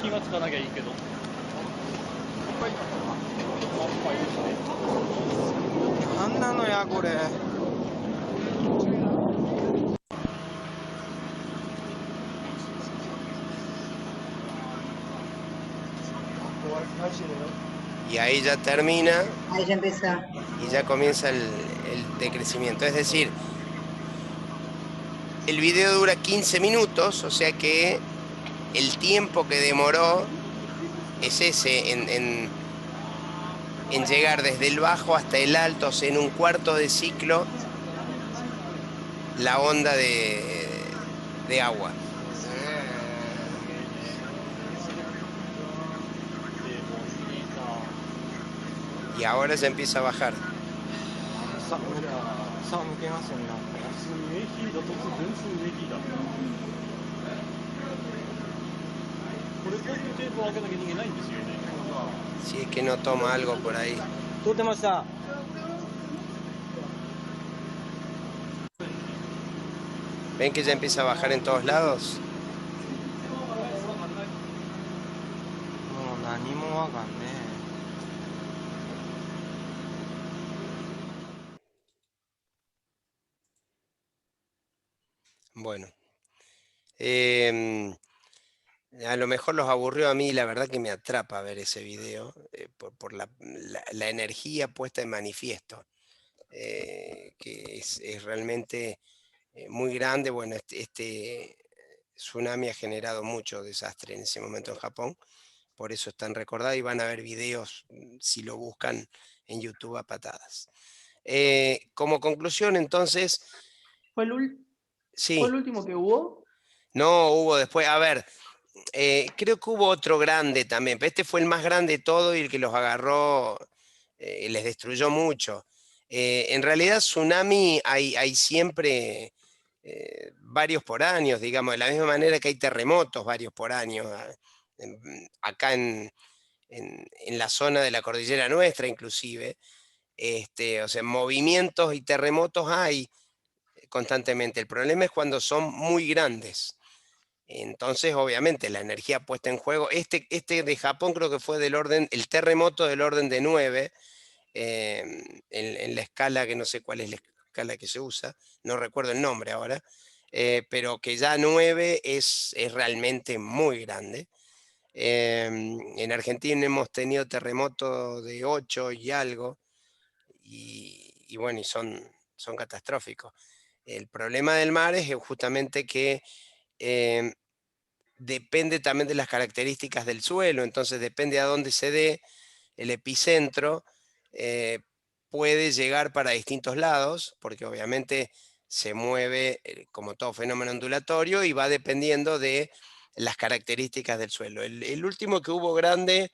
気がつかなきゃいいけど。
なんなのやこれ。
Y ahí ya termina
Ahí ya empezó.
y ya comienza el decrecimiento. Es decir, el video dura 15 minutos, o sea que el tiempo que demoró es ese en llegar desde el bajo hasta el alto, o sea, en un cuarto de ciclo, la onda de agua. Y ahora ya empieza a bajar.
さ向けますよね。
スネヒーだと全スネヒーだ。これこういうテープを開けなきゃ逃げないんですよね。
Si es que no toma algo por ahí.
撮ってました。
¿Ven que ya empieza a bajar en todos lados?
もう何もわかんねえ。
Bueno. A lo mejor los aburrió a mí, la verdad que me atrapa ver ese video por la energía puesta en manifiesto, que es realmente muy grande. Bueno, este tsunami ha generado mucho desastre en ese momento en Japón, por eso están recordados y van a ver videos, si lo buscan en YouTube, a patadas. Como conclusión, entonces,
¿Fue el
sí,
último que hubo?
no hubo después, a ver, creo que hubo otro grande también, pero este fue el más grande de todo y el que los agarró, les destruyó mucho. En realidad, tsunami hay siempre varios por año, digamos, de la misma manera que hay terremotos varios por año, acá en la zona de la cordillera nuestra inclusive. O sea, movimientos y terremotos hay constantemente. El problema es cuando son muy grandes. Entonces, obviamente, la energía puesta en juego, este de Japón creo que fue del orden, el terremoto del orden de 9, en la escala, que no sé cuál es la escala que se usa, no recuerdo el nombre ahora, pero que ya 9 es realmente muy grande. En Argentina hemos tenido terremotos de 8 y algo, y bueno, y son catastróficos. El problema del mar es justamente que depende también de las características del suelo, entonces depende a dónde se dé el epicentro, puede llegar para distintos lados, porque obviamente se mueve como todo fenómeno ondulatorio y va dependiendo de las características del suelo. El último que hubo grande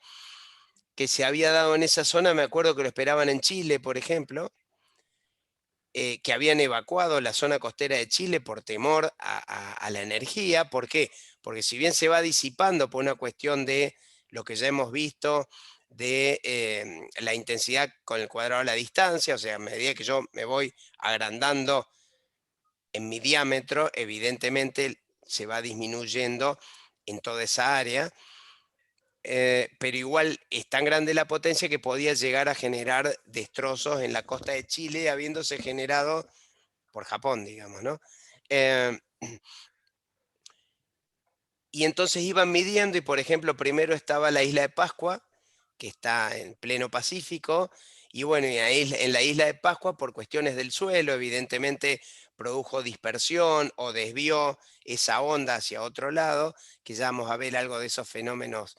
que se había dado en esa zona, me acuerdo que lo esperaban en Chile, por ejemplo, que habían evacuado la zona costera de Chile por temor a la energía. ¿Por qué? Porque si bien se va disipando por una cuestión de lo que ya hemos visto, de la intensidad con el cuadrado de la distancia, o sea, a medida que yo me voy agrandando en mi diámetro, evidentemente se va disminuyendo en toda esa área. Pero igual es tan grande la potencia que podía llegar a generar destrozos en la costa de Chile, habiéndose generado por Japón, digamos, ¿no? Y entonces iban midiendo y, por ejemplo, primero estaba la isla de Pascua, que está en pleno Pacífico, y bueno, y en la isla de Pascua, por cuestiones del suelo, evidentemente produjo dispersión o desvió esa onda hacia otro lado, que ya vamos a ver algo de esos fenómenos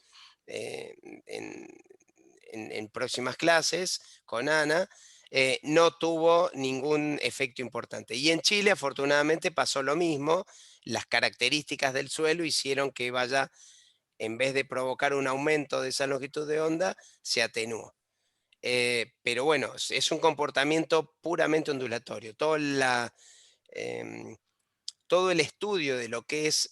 en próximas clases con Ana, no tuvo ningún efecto importante. Y en Chile, afortunadamente, pasó lo mismo. Las características del suelo hicieron que vaya, en vez de provocar un aumento de esa longitud de onda, se atenuó. Pero bueno, es un comportamiento puramente ondulatorio. Todo el estudio de lo que es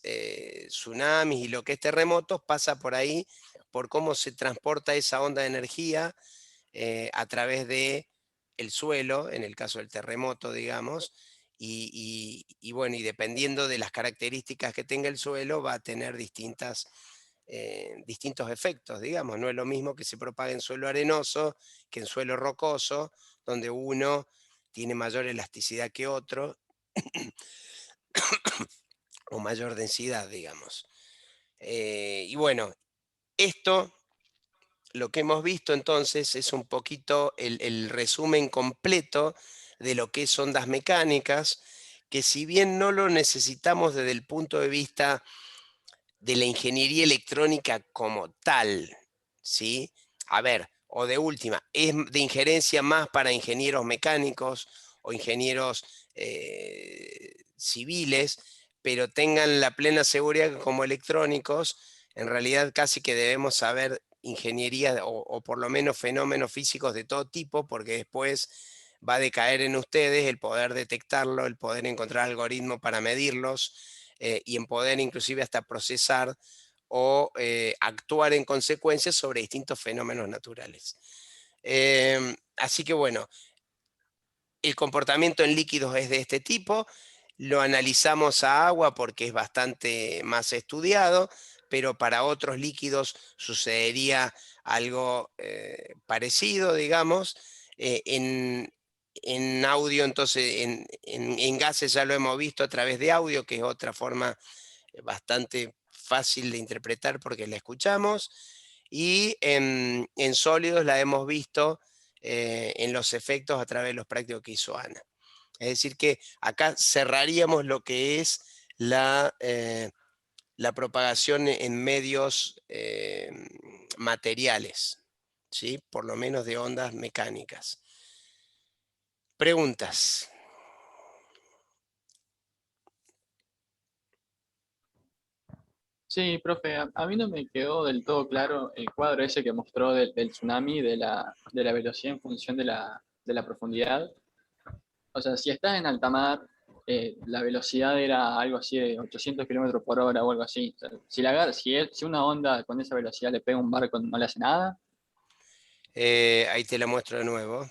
tsunamis y lo que es terremotos pasa por ahí, por cómo se transporta esa onda de energía a través de el suelo, en el caso del terremoto, digamos, y bueno, y dependiendo de las características que tenga el suelo, va a tener distintos efectos, digamos. No es lo mismo que se propague en suelo arenoso que en suelo rocoso, donde uno tiene mayor elasticidad que otro o mayor densidad, digamos. Y bueno, esto, lo que hemos visto entonces es un poquito el resumen completo de lo que es ondas mecánicas, que si bien no lo necesitamos desde el punto de vista de la ingeniería electrónica como tal, ¿sí? A ver, o de última, es de injerencia más para ingenieros mecánicos o ingenieros civiles, pero tengan la plena seguridad que como electrónicos, en realidad casi que debemos saber ingeniería o por lo menos fenómenos físicos de todo tipo, porque después va a decaer en ustedes el poder detectarlo, el poder encontrar algoritmos para medirlos y en poder inclusive hasta procesar o actuar en consecuencia sobre distintos fenómenos naturales. Así que bueno, el comportamiento en líquidos es de este tipo, lo analizamos a agua porque es bastante más estudiado, pero para otros líquidos sucedería algo parecido, digamos. En audio, entonces, en gases ya lo hemos visto a través de audio, que es otra forma bastante fácil de interpretar porque la escuchamos, y en sólidos la hemos visto en los efectos a través de los prácticos que hizo Ana. Es decir que acá cerraríamos lo que es la propagación en medios materiales, ¿sí? Por lo menos de ondas mecánicas. Preguntas.
Sí, profe, a mí no me quedó del todo claro el cuadro ese que mostró del tsunami, de la velocidad en función de la profundidad. O sea, si estás en alta mar, la velocidad era algo así de 800 kilómetros por hora o algo así. O sea, si una onda con esa velocidad le pega a un barco, no le hace nada.
Ahí te la muestro de nuevo.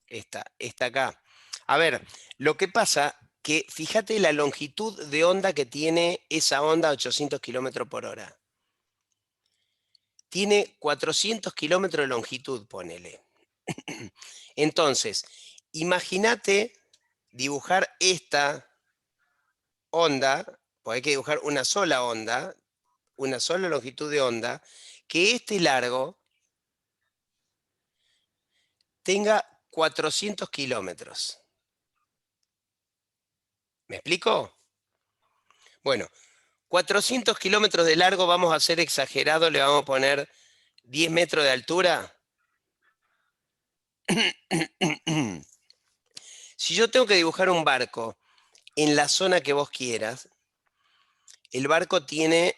Esta acá. A ver, lo que pasa que fíjate la longitud de onda que tiene esa onda a 800 kilómetros por hora. Tiene 400 kilómetros de longitud, ponele. Entonces, imagínate dibujar esta onda, pues hay que dibujar una sola onda, una sola longitud de onda, que este largo tenga 400 kilómetros. ¿Me explico? Bueno, 400 kilómetros de largo, vamos a ser exagerados, le vamos a poner 10 metros de altura. Si yo tengo que dibujar un barco en la zona que vos quieras, el barco tiene,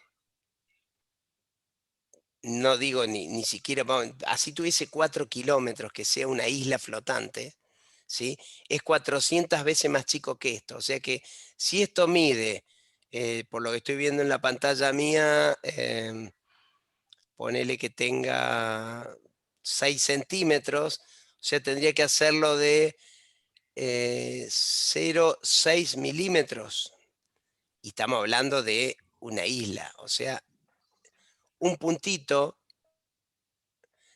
no digo ni siquiera, así tuviese 4 kilómetros, que sea una isla flotante, ¿sí? Es 400 veces más chico que esto. O sea que si esto mide, por lo que estoy viendo en la pantalla mía, ponele que tenga 6 centímetros, o sea, tendría que hacerlo de 0,6 milímetros. Y estamos hablando de una isla, o sea, un puntito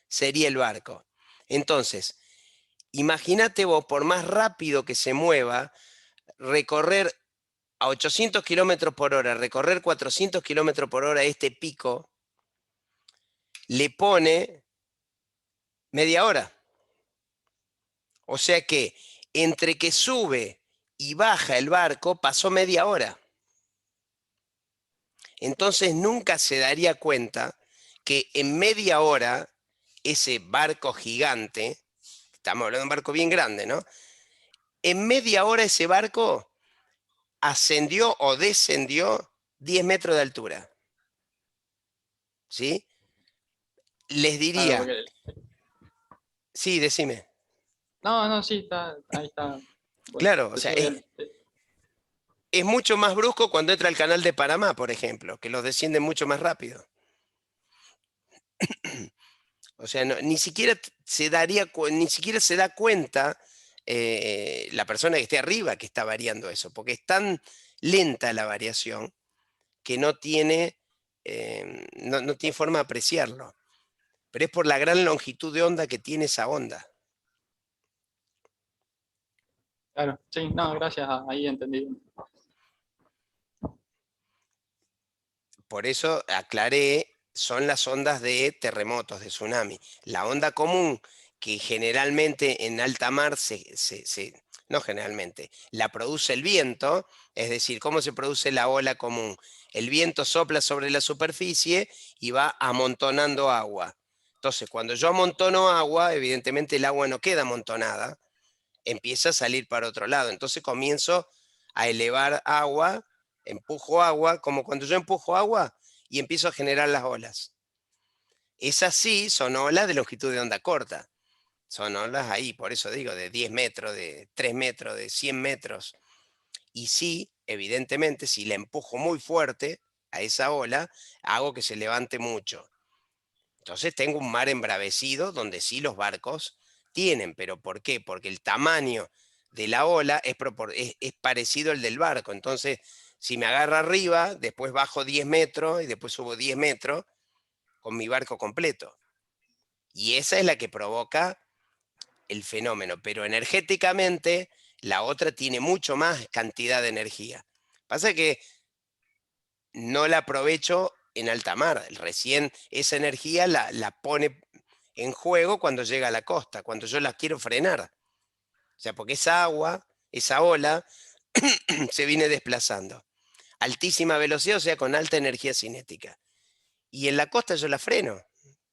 sería el barco. Entonces, imagínate vos, por más rápido que se mueva, recorrer a 800 kilómetros por hora, recorrer 400 kilómetros por hora este pico, le pone media hora. O sea que entre que sube y baja el barco pasó media hora. Entonces nunca se daría cuenta que en media hora ese barco gigante, estamos hablando de un barco bien grande, ¿no? En media hora ese barco ascendió o descendió 10 metros de altura. ¿Sí? Les
Claro,
diría,
porque-
sí, decime.
no, sí, ahí está. Bueno,
Claro, o sea, es mucho más brusco cuando entra al canal de Panamá, por ejemplo, que los descienden mucho más rápido. O sea, ni siquiera ni siquiera se da cuenta la persona que esté arriba que está variando eso, porque es tan lenta la variación que no tiene, no tiene forma de apreciarlo. Pero es por la gran longitud de onda que tiene esa onda.
claro, sí, no, gracias, ahí entendí.
Por eso aclaré, son las ondas de terremotos, de tsunami. La onda común, que generalmente en alta mar no generalmente, la produce el viento, es decir, ¿cómo se produce la ola común? El viento sopla sobre la superficie y va amontonando agua. Entonces, cuando yo amontono agua, evidentemente el agua no queda amontonada, empieza a salir para otro lado. Entonces comienzo a elevar agua, empujo agua, como cuando yo empujo agua y empiezo a generar las olas. Esas sí son olas de longitud de onda corta. Son olas ahí, por eso digo, de 10 metros, de 3 metros, de 100 metros. Y sí, evidentemente, si la empujo muy fuerte a esa ola, hago que se levante mucho. Entonces tengo un mar embravecido donde sí los barcos tienen, pero ¿por qué? Porque el tamaño de la ola es parecido al del barco. Entonces, si me agarra arriba, después bajo 10 metros y después subo 10 metros con mi barco completo. Y esa es la que provoca el fenómeno, pero energéticamente la otra tiene mucho más cantidad de energía. Pasa que no la aprovecho en alta mar. Recién esa energía la pone en juego cuando llega a la costa, cuando yo la quiero frenar. O sea, porque esa agua, esa ola, se viene desplazando. Altísima velocidad, o sea, con alta energía cinética. Y en la costa yo la freno,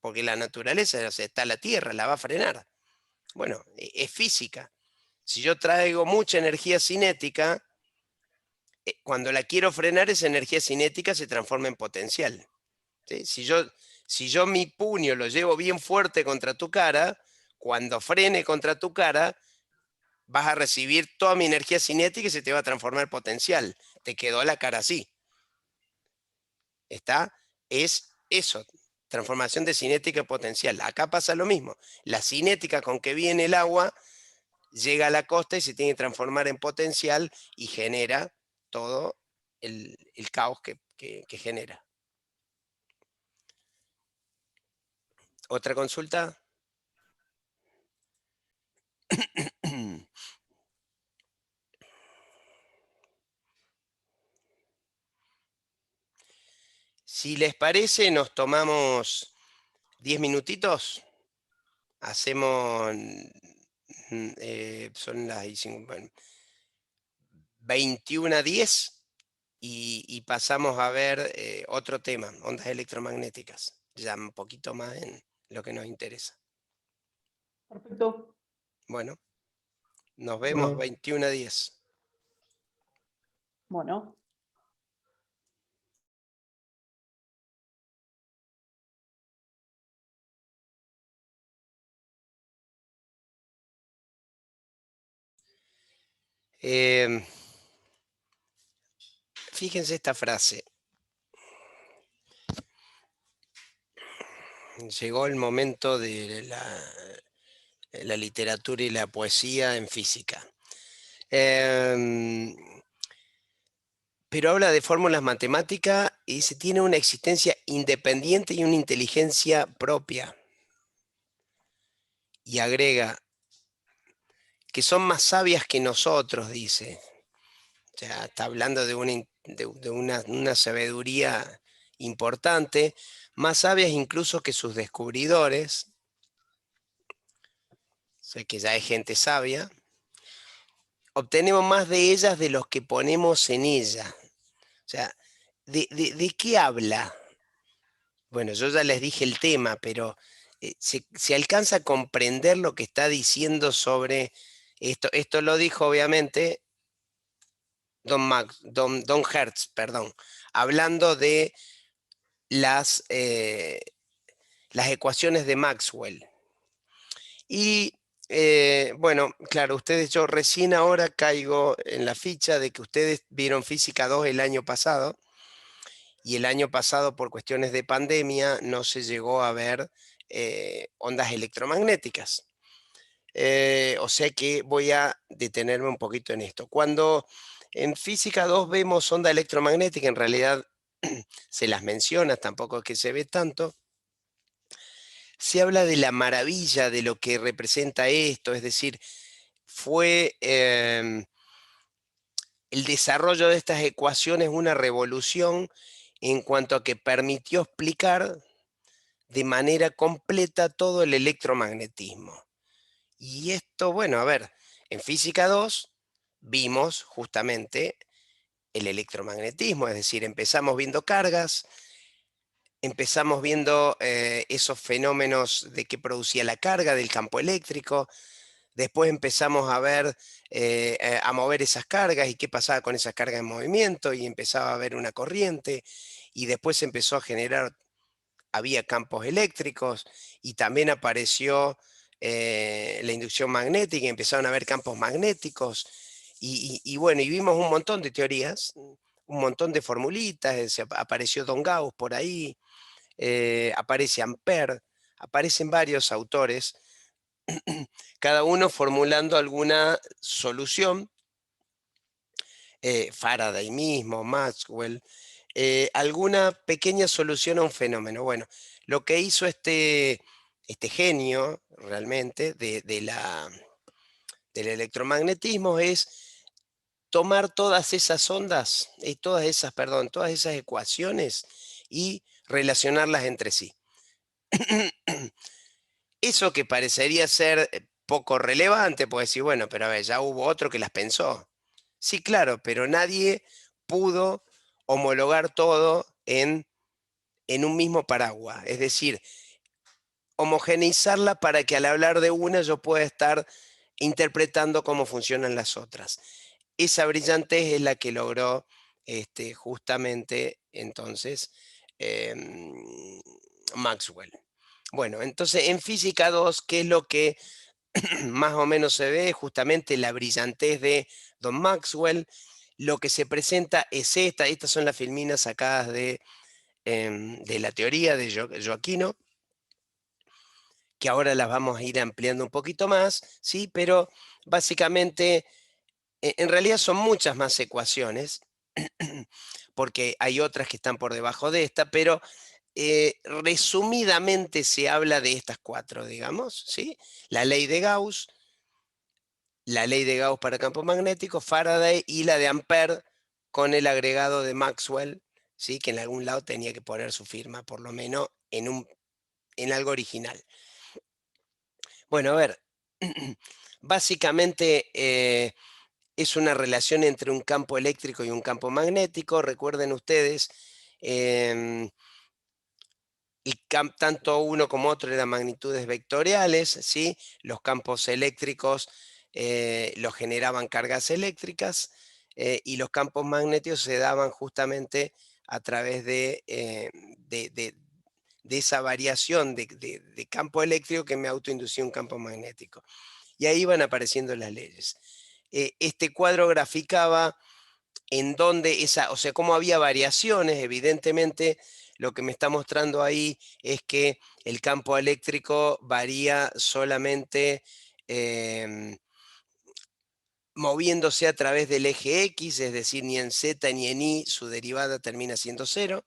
porque la naturaleza, o sea, está la tierra, la va a frenar. Bueno, es física. Si yo traigo mucha energía cinética, cuando la quiero frenar, esa energía cinética se transforma en potencial. ¿Sí? Si yo mi puño lo llevo bien fuerte contra tu cara, cuando frene contra tu cara, vas a recibir toda mi energía cinética y se te va a transformar en potencial. Te quedó la cara así. ¿Está? Es eso, transformación de cinética a potencial. Acá pasa lo mismo. La cinética con que viene el agua llega a la costa y se tiene que transformar en potencial y genera todo el caos que genera. ¿Otra consulta? Si les parece, nos tomamos 10 minutitos. Hacemos, son las 21:10 y pasamos a ver otro tema, ondas electromagnéticas, ya un poquito más en lo que nos interesa.
Perfecto.
Bueno, nos vemos
Bueno.
21:10.
Bueno.
Fíjense esta frase. Llegó el momento de la literatura y la poesía en física. Pero habla de fórmulas matemáticas y se tiene una existencia independiente y una inteligencia propia. Y agrega que son más sabias que nosotros, dice. O sea, está hablando de una sabiduría importante, más sabias incluso que sus descubridores. O sea, que ya es gente sabia. Obtenemos más de ellas de los que ponemos en ella. O sea, ¿De qué habla? Bueno, yo ya les dije el tema, pero ¿se alcanza a comprender lo que está diciendo sobre esto? Esto lo dijo obviamente Don Hertz, perdón, hablando de las ecuaciones de Maxwell. Y bueno, claro, yo recién ahora caigo en la ficha de que ustedes vieron Física 2 el año pasado, y el año pasado por cuestiones de pandemia no se llegó a ver ondas electromagnéticas. O sea que voy a detenerme un poquito en esto. Cuando en Física 2 vemos onda electromagnética, en realidad se las menciona, tampoco es que se ve tanto. Se habla de la maravilla de lo que representa esto, es decir, fue el desarrollo de estas ecuaciones una revolución en cuanto a que permitió explicar de manera completa todo el electromagnetismo. Y esto, bueno, a ver, en Física 2 vimos justamente el electromagnetismo, es decir, empezamos viendo cargas, empezamos viendo esos fenómenos de que producía la carga del campo eléctrico, después empezamos a ver, a mover esas cargas y qué pasaba con esas cargas en movimiento, y empezaba a haber una corriente, y después se empezó a generar, había campos eléctricos, y también apareció la inducción magnética, y empezaron a haber campos magnéticos, y bueno, y vimos un montón de teorías, un montón de formulitas, apareció Don Gauss por ahí, aparece Ampère, aparecen varios autores, cada uno formulando alguna solución, Faraday mismo, Maxwell, alguna pequeña solución a un fenómeno. Bueno, lo que hizo este genio realmente del electromagnetismo es tomar todas esas ondas, todas esas ecuaciones y relacionarlas entre sí. Eso que parecería ser poco relevante, puede decir, bueno, pero a ver, ya hubo otro que las pensó. Sí, claro, pero nadie pudo homologar todo en un mismo paraguas. Es decir, homogeneizarla para que al hablar de una yo pueda estar interpretando cómo funcionan las otras. Esa brillantez es la que logró justamente entonces Maxwell. Bueno, entonces en Física 2, ¿qué es lo que más o menos se ve? Justamente la brillantez de Don Maxwell. Lo que se presenta es estas son las filminas sacadas de la teoría de Joaquino, que ahora las vamos a ir ampliando un poquito más, ¿sí? Pero básicamente, en realidad son muchas más ecuaciones, porque hay otras que están por debajo de esta, pero resumidamente se habla de estas cuatro, digamos, ¿sí? La ley de Gauss para campo magnético, Faraday, y la de Ampère con el agregado de Maxwell, ¿sí? Que en algún lado tenía que poner su firma, por lo menos en algo original. Bueno, a ver, básicamente es una relación entre un campo eléctrico y un campo magnético. Recuerden ustedes, tanto uno como otro eran magnitudes vectoriales, ¿sí? Los campos eléctricos los generaban cargas eléctricas, y los campos magnéticos se daban justamente a través de esa variación de campo eléctrico que me autoinducía un campo magnético. Y ahí van apareciendo las leyes. Este cuadro graficaba en donde o sea, cómo había variaciones. Evidentemente, lo que me está mostrando ahí es que el campo eléctrico varía solamente moviéndose a través del eje X, es decir, ni en Z ni en Y su derivada termina siendo 0.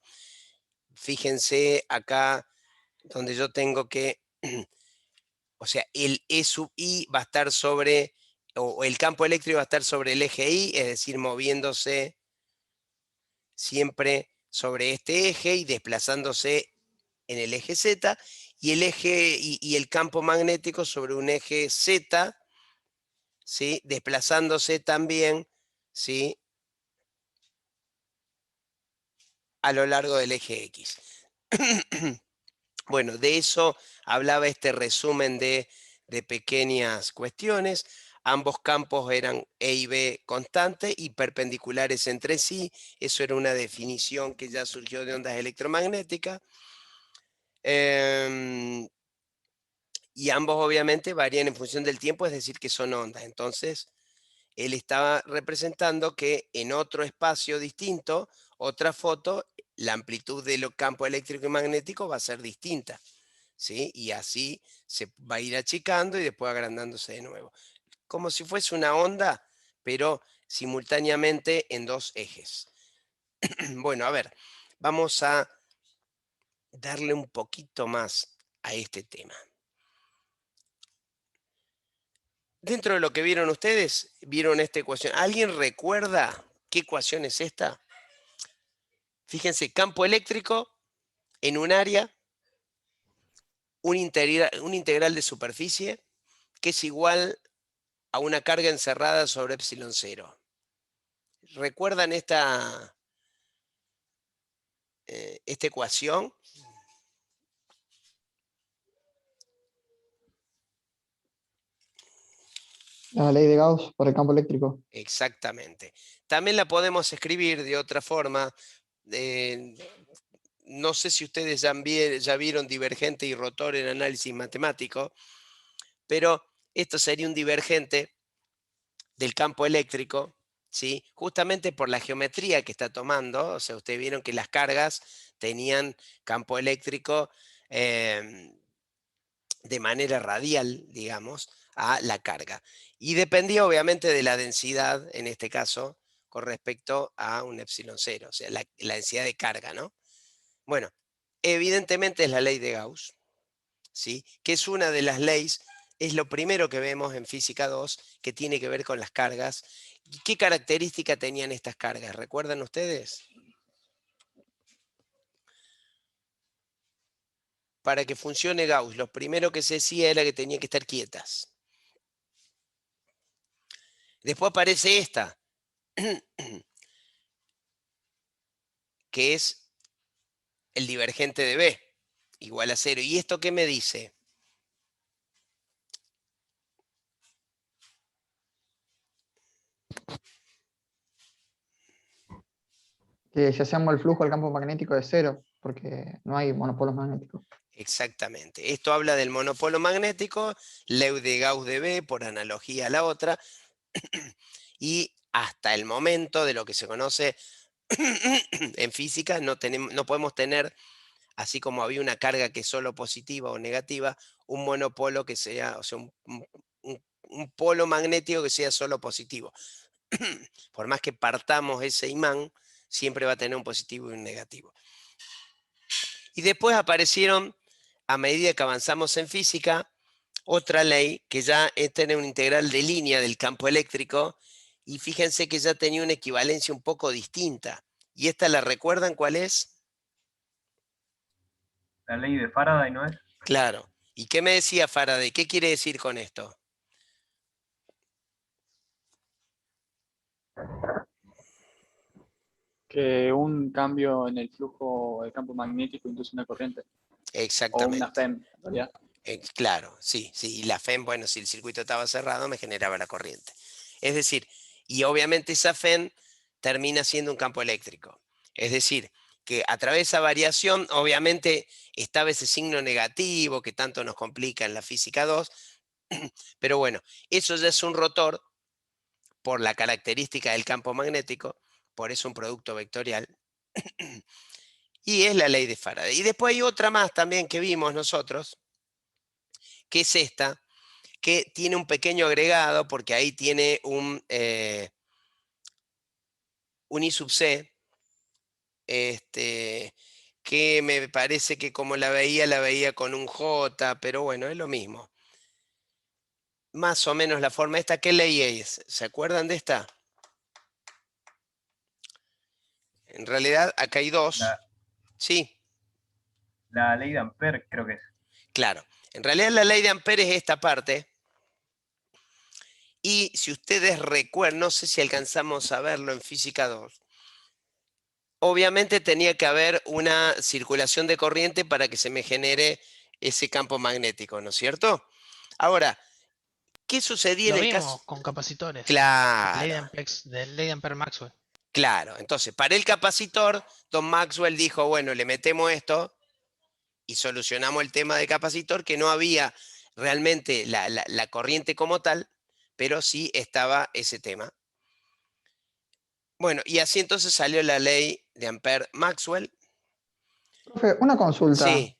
Fíjense acá donde yo tengo que, o sea, el E sub I va a estar sobre, o el campo eléctrico va a estar sobre el eje Y, es decir, moviéndose siempre sobre este eje y desplazándose en el eje Z, y el campo magnético sobre un eje Z, ¿sí? Desplazándose también, ¿sí? a lo largo del eje X. Bueno, de eso hablaba este resumen de pequeñas cuestiones. Ambos campos eran E y B constantes y perpendiculares entre sí. Eso era una definición que ya surgió de ondas electromagnéticas. Y ambos obviamente varían en función del tiempo, es decir, que son ondas. Entonces, él estaba representando que en otro espacio distinto, otra foto, la amplitud de los campos eléctrico y magnético va a ser distinta, ¿sí? Y así se va a ir achicando y después agrandándose de nuevo. Como si fuese una onda, pero simultáneamente en dos ejes. Bueno, a ver, vamos a darle un poquito más a este tema. Dentro de lo que vieron ustedes, vieron esta ecuación. ¿Alguien recuerda qué ecuación es esta? Fíjense, campo eléctrico en un área, un integral de superficie que es igual a una carga encerrada sobre epsilon 0. ¿Recuerdan esta ecuación?
La ley de Gauss por el campo eléctrico.
Exactamente. También la podemos escribir de otra forma. No sé si ustedes ya vieron divergente y rotor en análisis matemático, pero esto sería un divergente del campo eléctrico, ¿sí? Justamente por la geometría que está tomando. O sea, ustedes vieron que las cargas tenían campo eléctrico de manera radial, digamos, a la carga. Y dependía obviamente de la densidad, en este caso, con respecto a un epsilon 0, o sea, la densidad de carga, ¿no? Bueno, evidentemente es la ley de Gauss, ¿sí? Que es una de las leyes, es lo primero que vemos en física 2, que tiene que ver con las cargas. ¿Y qué característica tenían estas cargas? ¿Recuerdan ustedes? Para que funcione Gauss, lo primero que se decía era que tenían que estar quietas. Después aparece esta, que es el divergente de B, igual a 0. ¿Y esto qué me dice?
Que si hacemos el flujo del campo magnético de 0, porque no hay monopolos magnéticos.
Exactamente. Esto habla del monopolo magnético, ley de Gauss de B, por analogía a la otra, y hasta el momento de lo que se conoce en física, no podemos tener, así como había una carga que es solo positiva o negativa, un monopolo que sea, o sea, un polo magnético que sea solo positivo. Por más que partamos ese imán, siempre va a tener un positivo y un negativo. Y después aparecieron, a medida que avanzamos en física, otra ley que ya tiene un integral de línea del campo eléctrico, y fíjense que ya tenía una equivalencia un poco distinta. ¿Y esta la recuerdan cuál es?
La ley de Faraday, ¿no es?
Claro. ¿Y qué me decía Faraday? ¿Qué quiere decir con esto?
Que un cambio en el flujo del campo magnético induce una corriente. O
Exactamente.
una FEM, en realidad.
Claro, sí, sí. Y la FEM, bueno, si el circuito estaba cerrado, me generaba la corriente. Es decir, y obviamente esa FEM termina siendo un campo eléctrico. Es decir, que a través de esa variación, obviamente, estaba ese signo negativo que tanto nos complica en la física 2, pero bueno, eso ya es un rotor por la característica del campo magnético, por eso un producto vectorial, y es la ley de Faraday. Y después hay otra más también que vimos nosotros, que es esta, que tiene un pequeño agregado, porque ahí tiene un I sub C, que me parece que como la veía con un J, pero bueno, es lo mismo. Más o menos la forma esta. ¿Qué ley es? ¿Se acuerdan de esta? En realidad acá hay dos. Sí.
La ley de Ampère, creo que es.
Claro. En realidad la ley de Ampère es esta parte. Y si ustedes recuerdan, no sé si alcanzamos a verlo en física 2, obviamente tenía que haber una circulación de corriente para que se me genere ese campo magnético, ¿no es cierto? Ahora, ¿qué sucedía en
Lo
el
mismo
caso?
con capacitores.
Claro,
De Ley de Ampere-Maxwell.
claro. Entonces, para el capacitor, Don Maxwell dijo, bueno, le metemos esto y solucionamos el tema del capacitor, que no había realmente la corriente como tal, pero sí estaba ese tema. Bueno, y así entonces salió la ley de Ampere-Maxwell.
Profe, una consulta.
Sí,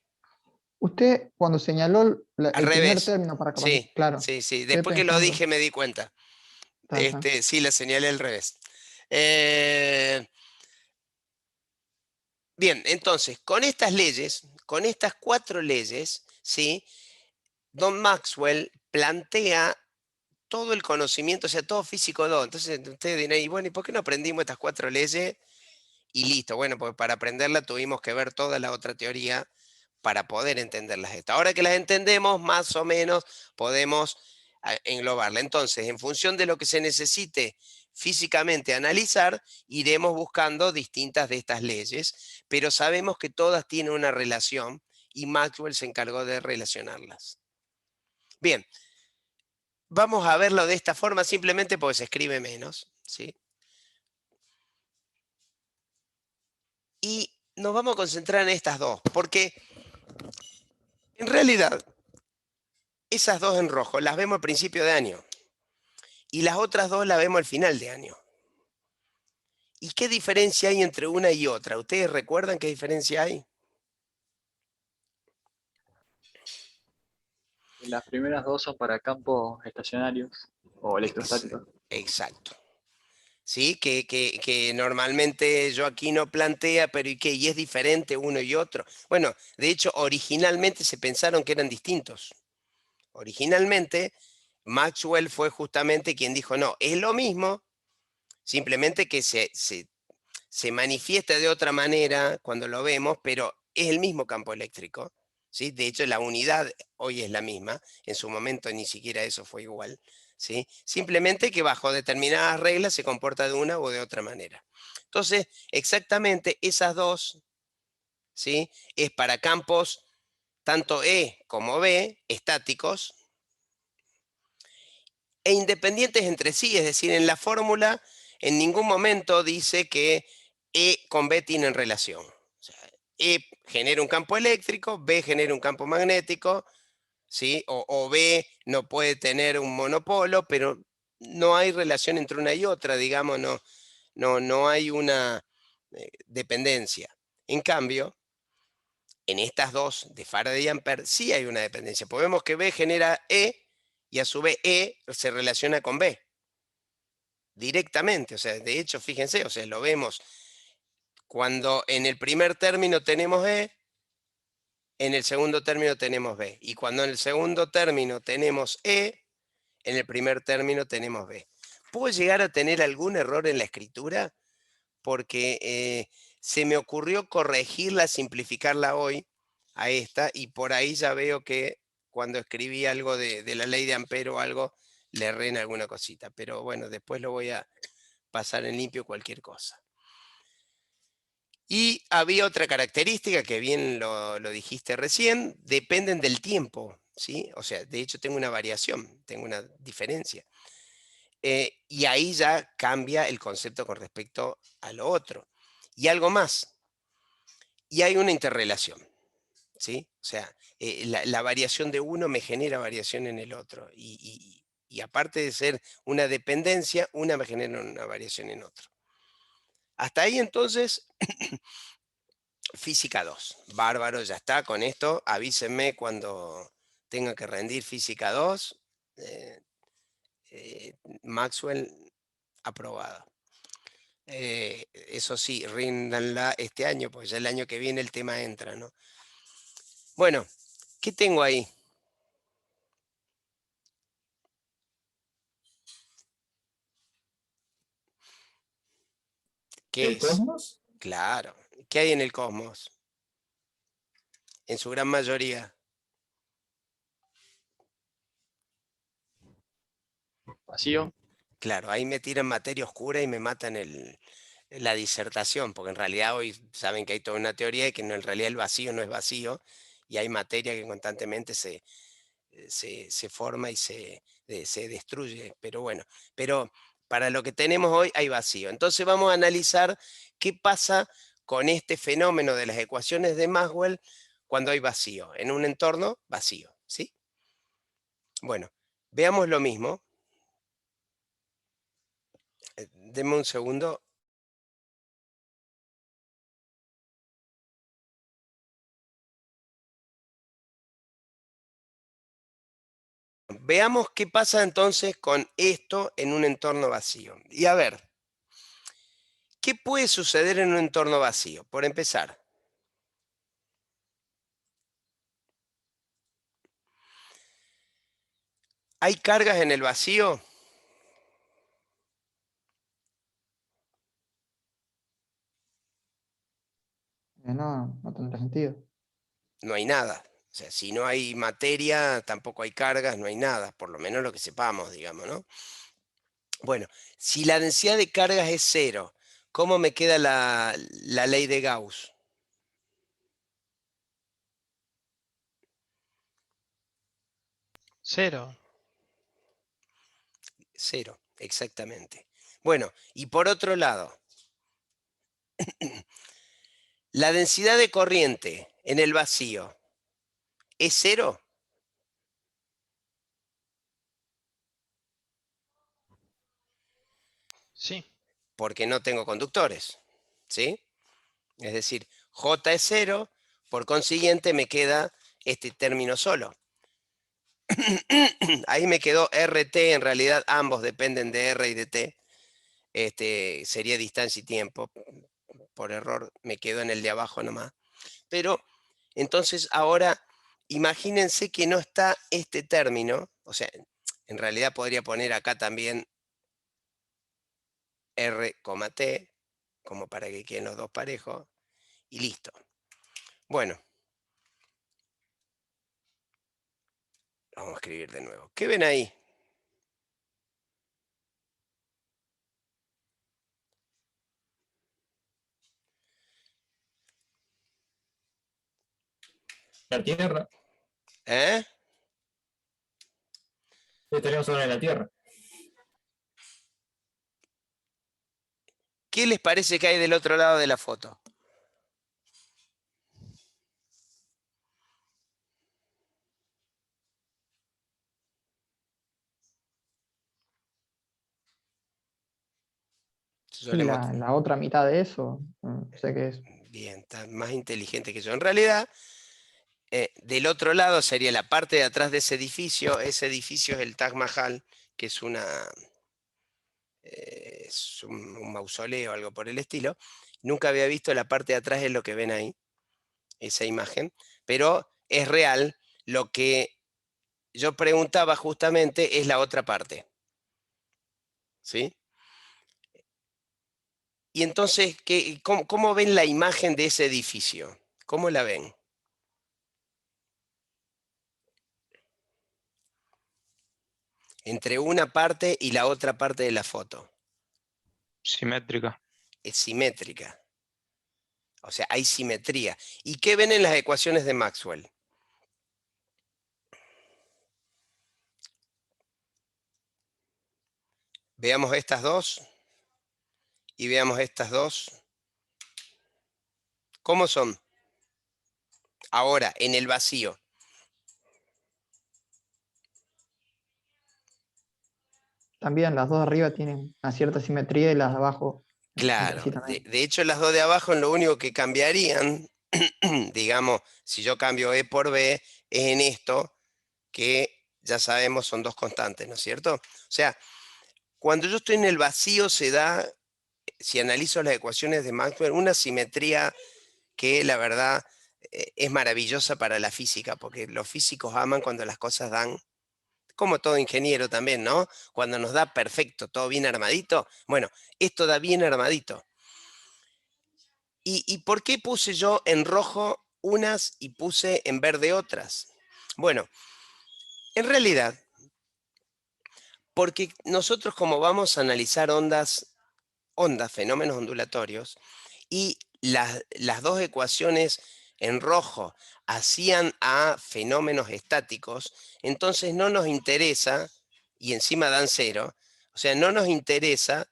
Usted cuando señaló
al
el primer
revés.
término para capacitar,
Sí,
claro,
sí, sí.
quedé
Después que lo
pensando,
dije me di cuenta.
está.
Sí, la señalé al revés. Eh, bien, entonces, con estas leyes, con estas 4 leyes, ¿sí? Don Maxwell plantea todo el conocimiento, o sea, todo físico 2. Entonces, ustedes dirán, y bueno, ¿y por qué no aprendimos estas 4 leyes? Y listo, bueno, pues para aprenderla tuvimos que ver toda la otra teoría para poder entenderlas estas. Ahora que las entendemos, más o menos podemos englobarla. Entonces, en función de lo que se necesite físicamente analizar, iremos buscando distintas de estas leyes, pero sabemos que todas tienen una relación y Maxwell se encargó de relacionarlas. Bien, vamos a verlo de esta forma simplemente porque se escribe menos, ¿sí? Y nos vamos a concentrar en estas dos, porque en realidad esas dos en rojo las vemos al principio de año y las otras dos las vemos al final de año. ¿Y qué diferencia hay entre una y otra? ¿Ustedes recuerdan qué diferencia hay?
Las primeras dos son para campos estacionarios o electrostáticos.
Exacto. ¿Sí? Que normalmente Joaquino plantea, pero ¿y qué? ¿Y es diferente uno y otro? Bueno, de hecho, originalmente se pensaron que eran distintos. Originalmente, Maxwell fue justamente quien dijo, no, es lo mismo, simplemente que se manifiesta de otra manera cuando lo vemos, pero es el mismo campo eléctrico. ¿Sí? De hecho, la unidad hoy es la misma, en su momento ni siquiera eso fue igual. ¿Sí? Simplemente que bajo determinadas reglas se comporta de una o de otra manera. Entonces, exactamente esas dos, ¿sí? Es para campos tanto E como B, estáticos, e independientes entre sí, es decir, en la fórmula en ningún momento dice que E con B tienen relación. O sea, E genera un campo eléctrico, B genera un campo magnético, ¿sí? O B no puede tener un monopolo, pero no hay relación entre una y otra, digamos, no hay una dependencia. En cambio, en estas dos de Faraday y Ampere sí hay una dependencia. Podemos que B genera E y a su vez E se relaciona con B directamente. O sea, de hecho, fíjense, o sea, lo vemos cuando en el primer término tenemos E, en el segundo término tenemos B. Y cuando en el segundo término tenemos E, en el primer término tenemos B. ¿Puedo llegar a tener algún error en la escritura? Porque se me ocurrió corregirla, simplificarla hoy a esta, y por ahí ya veo que cuando escribí algo de la ley de Ampere o algo, le erré en alguna cosita. Pero bueno, después lo voy a pasar en limpio cualquier cosa. Y había otra característica que bien lo dijiste recién, dependen del tiempo, ¿sí? O sea, de hecho tengo una variación, tengo una diferencia. Y ahí ya cambia el concepto con respecto a lo otro. Y algo más, y hay una interrelación, ¿sí? O sea, la variación de uno me genera variación en el otro. Y aparte de ser una dependencia, una me genera una variación en otro. Hasta ahí entonces, física 2. Bárbaro, ya está con esto. Avísenme cuando tenga que rendir física 2. Maxwell aprobado. Eso sí, ríndanla este año, pues ya el año que viene el tema entra, ¿no? Bueno, ¿qué tengo ahí? ¿Qué
¿El
es?
cosmos?
Claro. ¿Qué hay en el cosmos? En su gran mayoría.
Vacío.
Claro, ahí me tiran materia oscura y me matan la disertación, porque en realidad hoy saben que hay toda una teoría de que en realidad el vacío no es vacío y hay materia que constantemente se forma y se destruye. Pero bueno, pero para lo que tenemos hoy hay vacío. Entonces vamos a analizar qué pasa con este fenómeno de las ecuaciones de Maxwell cuando hay vacío, en un entorno vacío, ¿sí? Bueno, veamos lo mismo. Denme un segundo. Veamos qué pasa entonces con esto en un entorno vacío. Y a ver, ¿qué puede suceder en un entorno vacío? Por empezar, ¿hay cargas en el vacío?
No, no tendrá sentido.
No hay nada. O sea, si no hay materia, tampoco hay cargas, no hay nada, por lo menos lo que sepamos, digamos, ¿no? Bueno, si la densidad de cargas es cero, ¿cómo me queda la ley de Gauss?
Cero.
Cero, exactamente. Bueno, y por otro lado, la densidad de corriente en el vacío es cero.
Sí.
Porque no tengo conductores, ¿sí? Es decir, J es cero, por consiguiente me queda este término solo. Ahí me quedó RT, en realidad ambos dependen de R y de T. Sería distancia y tiempo. Por error me quedo en el de abajo nomás. Pero entonces ahora imagínense que no está este término, o sea, en realidad podría poner acá también R, T, como para que queden los dos parejos, y listo. Bueno, vamos a escribir de nuevo. ¿Qué ven ahí?
La Tierra.
¿Eh?
Estaríamos sobre la Tierra.
¿Qué les parece que hay del otro lado de la foto? Yo
Y
le
la otra mitad de eso, no sé qué es.
Bien, está más inteligente que yo. En realidad, del otro lado sería la parte de atrás de ese edificio. Ese edificio es el Taj Mahal, que es es un mausoleo, algo por el estilo. Nunca había visto la parte de atrás, es lo que ven ahí, esa imagen, pero es real. Lo que yo preguntaba justamente es la otra parte, ¿sí? Y entonces, cómo ven la imagen de ese edificio? ¿Cómo la ven? Entre una parte y la otra parte de la foto.
Simétrica.
Es simétrica. O sea, hay simetría. ¿Y qué ven en las ecuaciones de Maxwell? Veamos estas dos y veamos estas dos. ¿Cómo son? Ahora, en el vacío.
También las dos de arriba tienen una cierta simetría y las de abajo.
Claro,
Sí, también.
de hecho las dos de abajo lo único que cambiarían, digamos, si yo cambio E por B, es en esto, que ya sabemos son dos constantes, ¿no es cierto? O sea, cuando yo estoy en el vacío se da, si analizo las ecuaciones de Maxwell, una simetría que la verdad es maravillosa para la física, porque los físicos aman cuando las cosas dan, como todo ingeniero también, ¿no? Cuando nos da perfecto, todo bien armadito. Bueno, esto da bien armadito. ¿Y por qué puse yo en rojo unas y puse en verde otras? Bueno, en realidad, porque nosotros como vamos a analizar ondas ondas, fenómenos ondulatorios, y las dos ecuaciones en rojo hacían a fenómenos estáticos, entonces no nos interesa, y encima dan 0, o sea, no nos interesa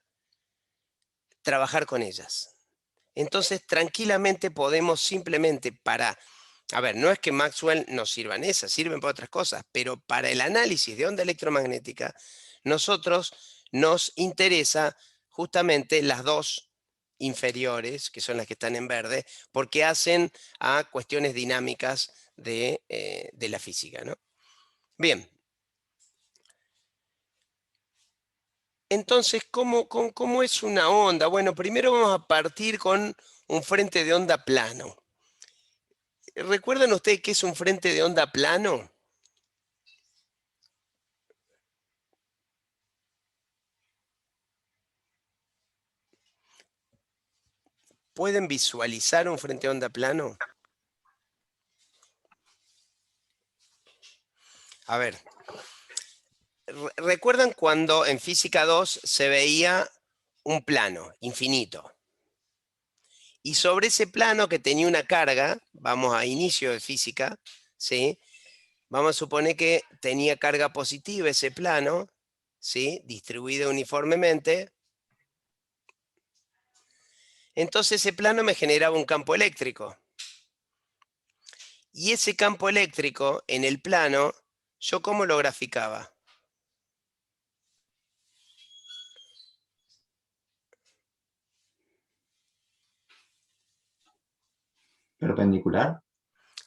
trabajar con ellas. Entonces, tranquilamente podemos simplemente a ver, no es que Maxwell nos sirva en esas, sirven para otras cosas, pero para el análisis de onda electromagnética, nosotros nos interesa justamente las dos inferiores, que son las que están en verde, porque hacen a cuestiones dinámicas de la física, ¿no? Bien. Entonces, ¿cómo es una onda? Bueno, primero vamos a partir con un frente de onda plano. ¿Recuerdan ustedes qué es un frente de onda plano? ¿Pueden visualizar un frente de onda plano? A ver, ¿recuerdan cuando en física 2 se veía un plano infinito? Y sobre ese plano que tenía una carga, vamos a inicio de física, ¿sí? Vamos a suponer que tenía carga positiva ese plano, ¿sí? Distribuida uniformemente. Entonces ese plano me generaba un campo eléctrico. Y ese campo eléctrico en el plano, ¿yo cómo lo graficaba?
¿Perpendicular?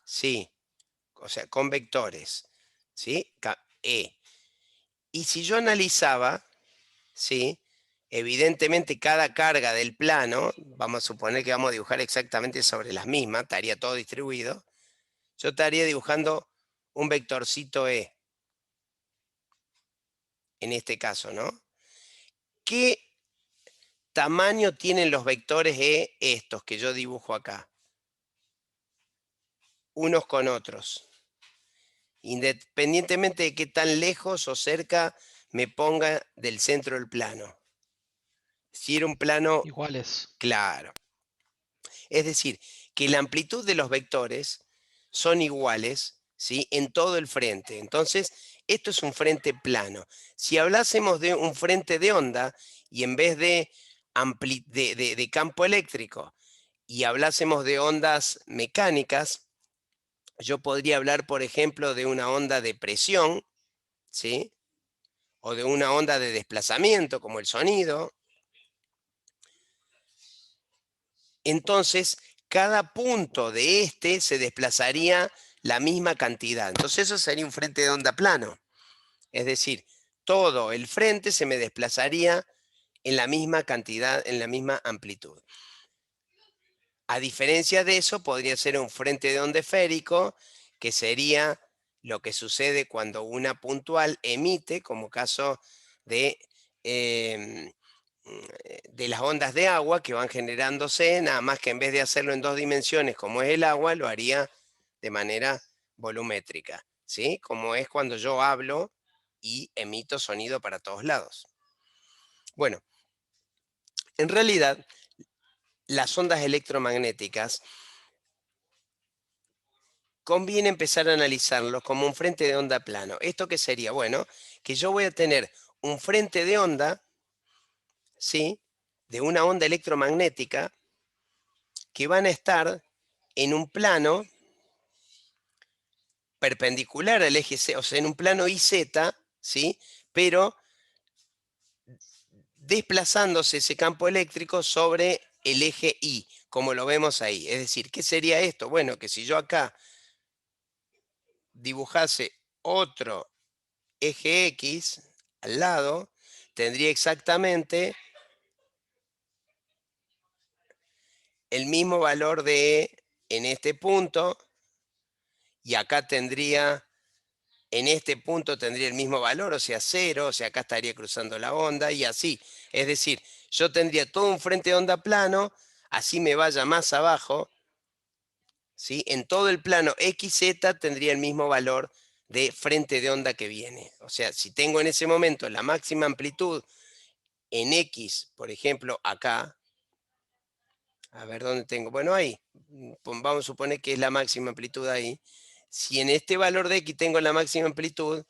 Sí, o sea, con vectores, ¿sí? Y si yo analizaba, ¿sí? Evidentemente cada carga del plano, vamos a suponer que vamos a dibujar exactamente sobre las mismas, estaría todo distribuido, yo estaría dibujando un vectorcito E, en este caso, ¿no? ¿Qué tamaño tienen los vectores E estos que yo dibujo acá? Unos con otros. Independientemente de qué tan lejos o cerca me ponga del centro del plano. Si era un plano...
Iguales.
Claro. Es decir, que la amplitud de los vectores son iguales, ¿sí? En todo el frente. Entonces, esto es un frente plano. Si hablásemos de un frente de onda y en vez de campo eléctrico y hablásemos de ondas mecánicas, yo podría hablar, por ejemplo, de una onda de presión, ¿sí? O de una onda de desplazamiento, como el sonido. Entonces, cada punto de este se desplazaría la misma cantidad. Entonces, eso sería un frente de onda plano. Es decir, todo el frente se me desplazaría en la misma cantidad, en la misma amplitud. A diferencia de eso, podría ser un frente de onda esférico, que sería lo que sucede cuando una puntual emite, como caso de las ondas de agua que van generándose, nada más que en vez de hacerlo en 2 dimensiones como es el agua, lo haría de manera volumétrica, ¿sí? Como es cuando yo hablo y emito sonido para todos lados. Bueno, en realidad, las ondas electromagnéticas conviene empezar a analizarlo como un frente de onda plano. ¿Esto qué sería? Bueno, que yo voy a tener un frente de onda, ¿sí? De una onda electromagnética que van a estar en un plano perpendicular al eje Z, o sea, en un plano IZ, ¿sí? Pero desplazándose ese campo eléctrico sobre el eje Y, como lo vemos ahí. Es decir, ¿qué sería esto? Bueno, que si yo acá dibujase otro eje X al lado, tendría exactamente el mismo valor de E en este punto, y acá tendría, en este punto tendría el mismo valor, o sea 0, o sea acá estaría cruzando la onda y así. Es decir, yo tendría todo un frente de onda plano, así me vaya más abajo, ¿sí? En todo el plano XZ tendría el mismo valor de frente de onda que viene. O sea, si tengo en ese momento la máxima amplitud en X, por ejemplo, acá, a ver dónde tengo, bueno, ahí, vamos a suponer que es la máxima amplitud ahí. Si en este valor de X tengo la máxima amplitud,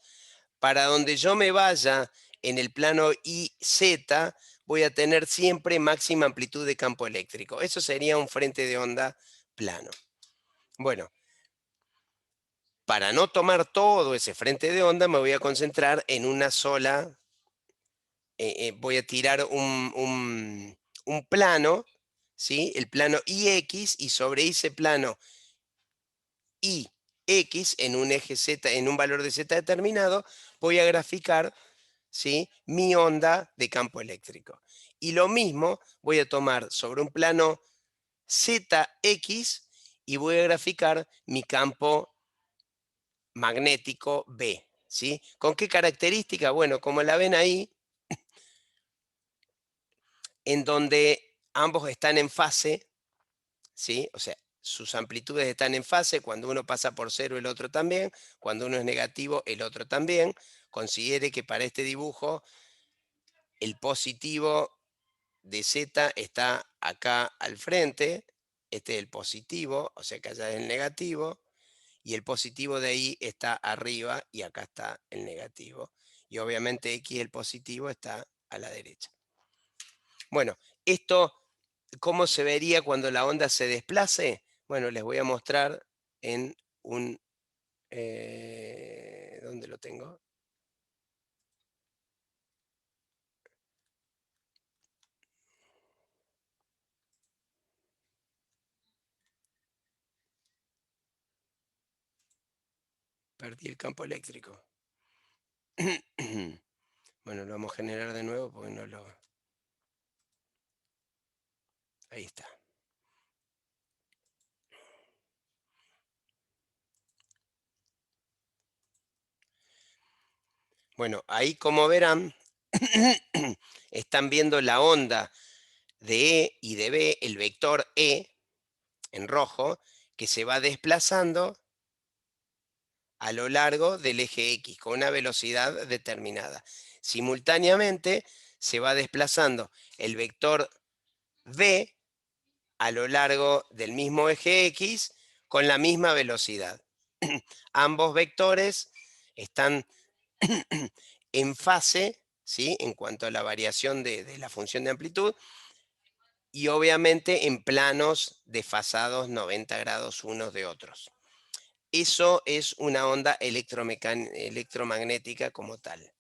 para donde yo me vaya en el plano IZ, voy a tener siempre máxima amplitud de campo eléctrico. Eso sería un frente de onda plano. Bueno, para no tomar todo ese frente de onda, me voy a concentrar en una sola, voy a tirar un plano, ¿sí? El plano IX, y sobre ese plano IX, en un eje Z, en un valor de Z determinado, voy a graficar, ¿sí?, mi onda de campo eléctrico. Y lo mismo voy a tomar sobre un plano ZX y voy a graficar mi campo magnético B, ¿sí? ¿Con qué característica? Bueno, como la ven ahí, en donde ambos están en fase, ¿sí? O sea, sus amplitudes están en fase. Cuando uno pasa por cero, el otro también. Cuando uno es negativo, el otro también. Considere que para este dibujo, el positivo de Z está acá al frente. Este es el positivo, o sea que allá es el negativo. Y el positivo de ahí está arriba y acá está el negativo. Y obviamente X, el positivo, está a la derecha. Bueno, esto, ¿cómo se vería cuando la onda se desplace? Bueno, les voy a mostrar en un... ¿dónde lo tengo? Perdí el campo eléctrico. Bueno, lo vamos a generar de nuevo porque no lo... Ahí está. Bueno, ahí como verán, están viendo la onda de E y de B, el vector E en rojo, que se va desplazando a lo largo del eje X con una velocidad determinada. Simultáneamente se va desplazando el vector B a lo largo del mismo eje X con la misma velocidad. Ambos vectores están en fase, ¿sí?, en cuanto a la variación de la función de amplitud, y obviamente en planos desfasados 90 grados unos de otros. Eso es una onda electromagnética como tal.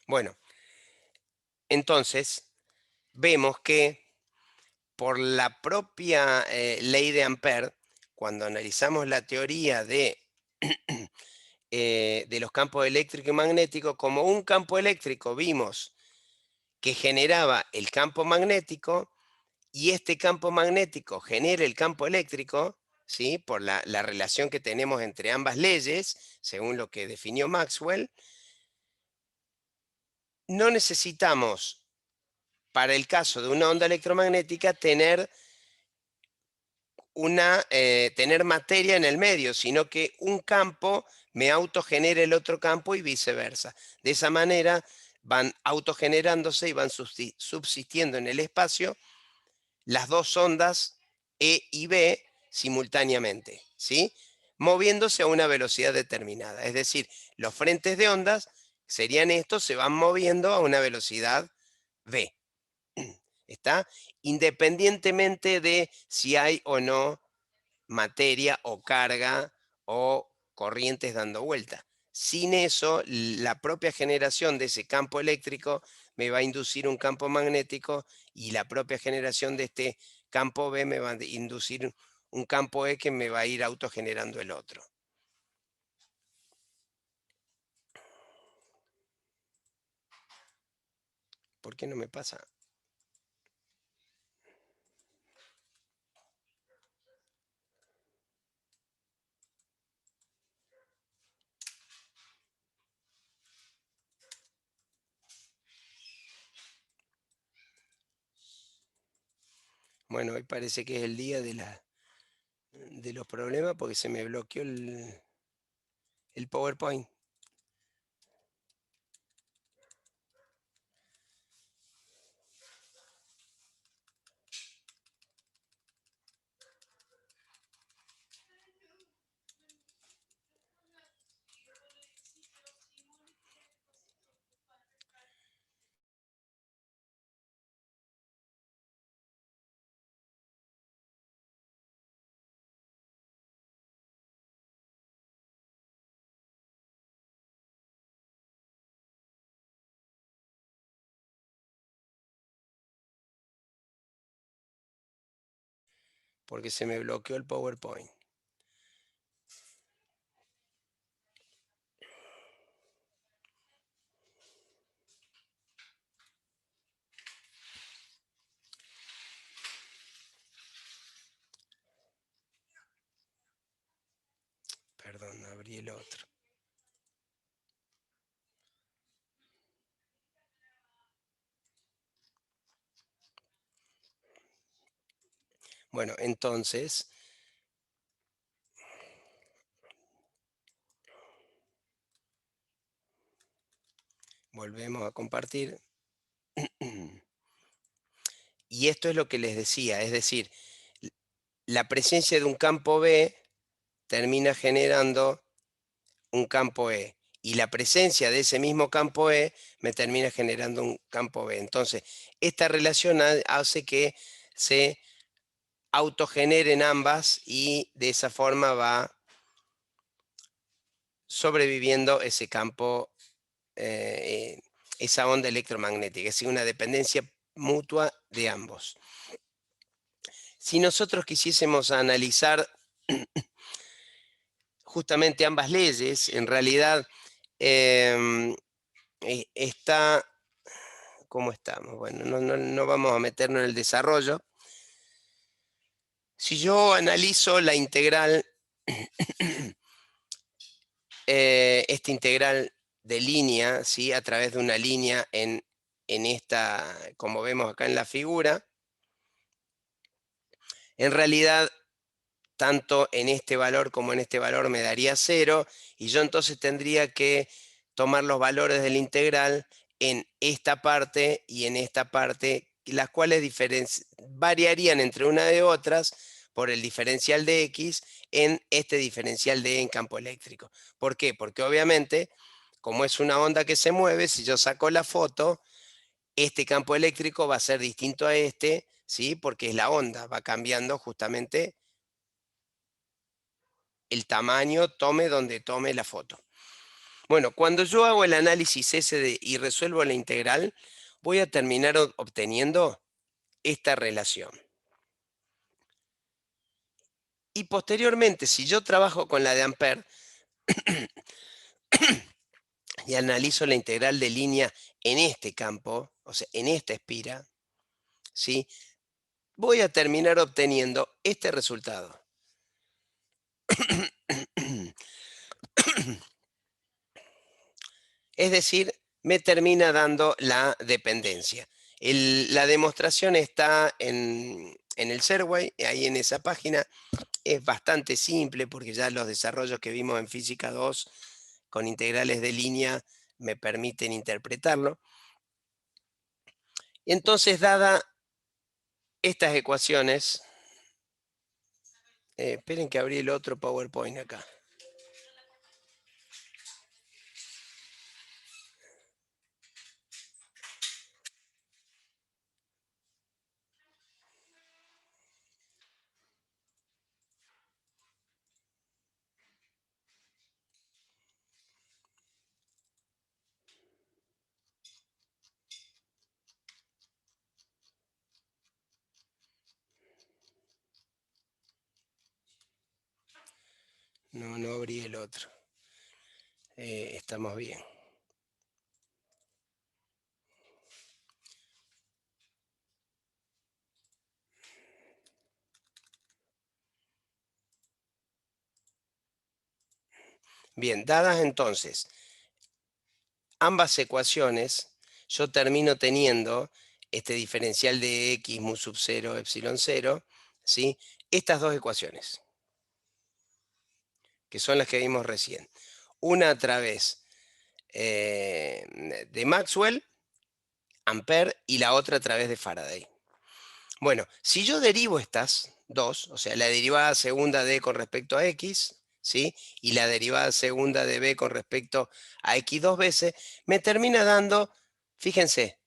Bueno, entonces vemos que por la propia ley de Ampère, cuando analizamos la teoría de los campos eléctrico y magnético, como un campo eléctrico vimos que generaba el campo magnético, y este campo magnético genera el campo eléctrico, ¿sí?, por la relación que tenemos entre ambas leyes, según lo que definió Maxwell. No necesitamos, para el caso de una onda electromagnética, tener tener materia en el medio, sino que un campo me autogenera el otro campo y viceversa. De esa manera van autogenerándose y van subsistiendo en el espacio las dos ondas E y B simultáneamente, ¿sí?, moviéndose a una velocidad determinada. Es decir, los frentes de ondas serían estos, se van moviendo a una velocidad V. ¿Está? Independientemente de si hay o no materia o carga o corrientes dando vuelta. Sin eso, la propia generación de ese campo eléctrico me va a inducir un campo magnético, y la propia generación de este campo B me va a inducir un campo E que me va a ir autogenerando el otro. ¿Por qué no me pasa? Bueno, hoy parece que es el día de la de los problemas porque se me bloqueó el PowerPoint. Porque se me bloqueó el PowerPoint. Perdón, abrí el otro. Bueno, entonces, volvemos a compartir. Y esto es lo que les decía, es decir, la presencia de un campo B termina generando un campo E. Y la presencia de ese mismo campo E me termina generando un campo B. Entonces, esta relación hace que se autogeneren ambas y de esa forma va sobreviviendo ese campo, esa onda electromagnética, es decir, una dependencia mutua de ambos. Si nosotros quisiésemos analizar justamente ambas leyes, en realidad está, ¿cómo estamos? Bueno, no vamos a meternos en el desarrollo. Si yo analizo la integral, esta integral de línea, ¿sí? A través de una línea en esta, como vemos acá en la figura, en realidad tanto en este valor como en este valor me daría 0, y yo entonces tendría que tomar los valores de la integral en esta parte y en esta parte, las cuales variarían entre una de otras por el diferencial de X en este diferencial de E en campo eléctrico. ¿Por qué? Porque obviamente, como es una onda que se mueve, si yo saco la foto, este campo eléctrico va a ser distinto a este, ¿sí? Porque es la onda, va cambiando justamente el tamaño, tome donde tome la foto. Bueno, cuando yo hago el análisis ese y resuelvo la integral, voy a terminar obteniendo esta relación. Y posteriormente, si yo trabajo con la de Ampère y analizo la integral de línea en este campo, o sea, en esta espira, ¿sí? Voy a terminar obteniendo este resultado. Es decir, me termina dando la dependencia. La demostración está en el Serway, ahí en esa página. Es bastante simple porque ya los desarrollos que vimos en Física 2 con integrales de línea me permiten interpretarlo. Entonces, dada estas ecuaciones, esperen que abrí el otro PowerPoint acá. No abrí el otro. Estamos bien. Bien, dadas entonces ambas ecuaciones, yo termino teniendo este diferencial de x mu sub 0 epsilon 0, ¿sí? Estas dos ecuaciones. que son las que vimos recién. Una a través de Maxwell, Ampère, y la otra a través de Faraday. Bueno, si yo derivo estas dos, o sea, la derivada segunda de con respecto a x, ¿sí? Y la derivada segunda de b con respecto a x dos veces, me termina dando, fíjense,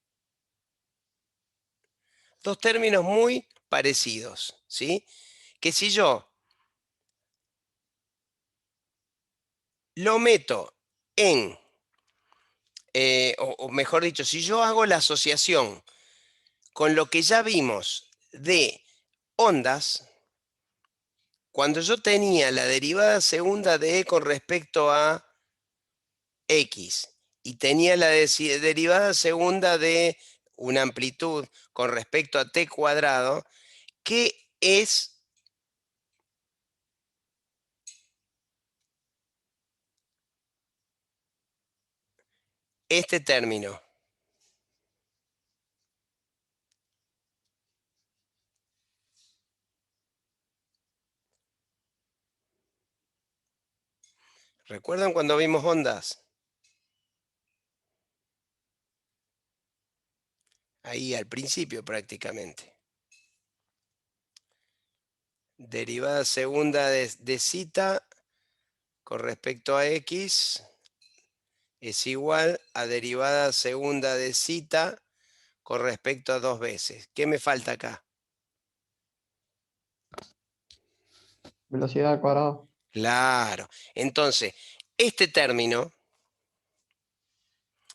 dos términos muy parecidos, ¿sí? Que si yo lo meto en, o mejor dicho, si yo hago la asociación con lo que ya vimos de ondas, cuando yo tenía la derivada segunda de e con respecto a x y tenía la derivada segunda de una amplitud con respecto a t cuadrado, ¿qué es este término? ¿Recuerdan cuando vimos ondas? Ahí al principio prácticamente. Derivada segunda de zeta con respecto a x es igual a derivada segunda de zeta con respecto a dos veces. ¿Qué me falta acá?
Velocidad al cuadrado.
Claro. Entonces, este término,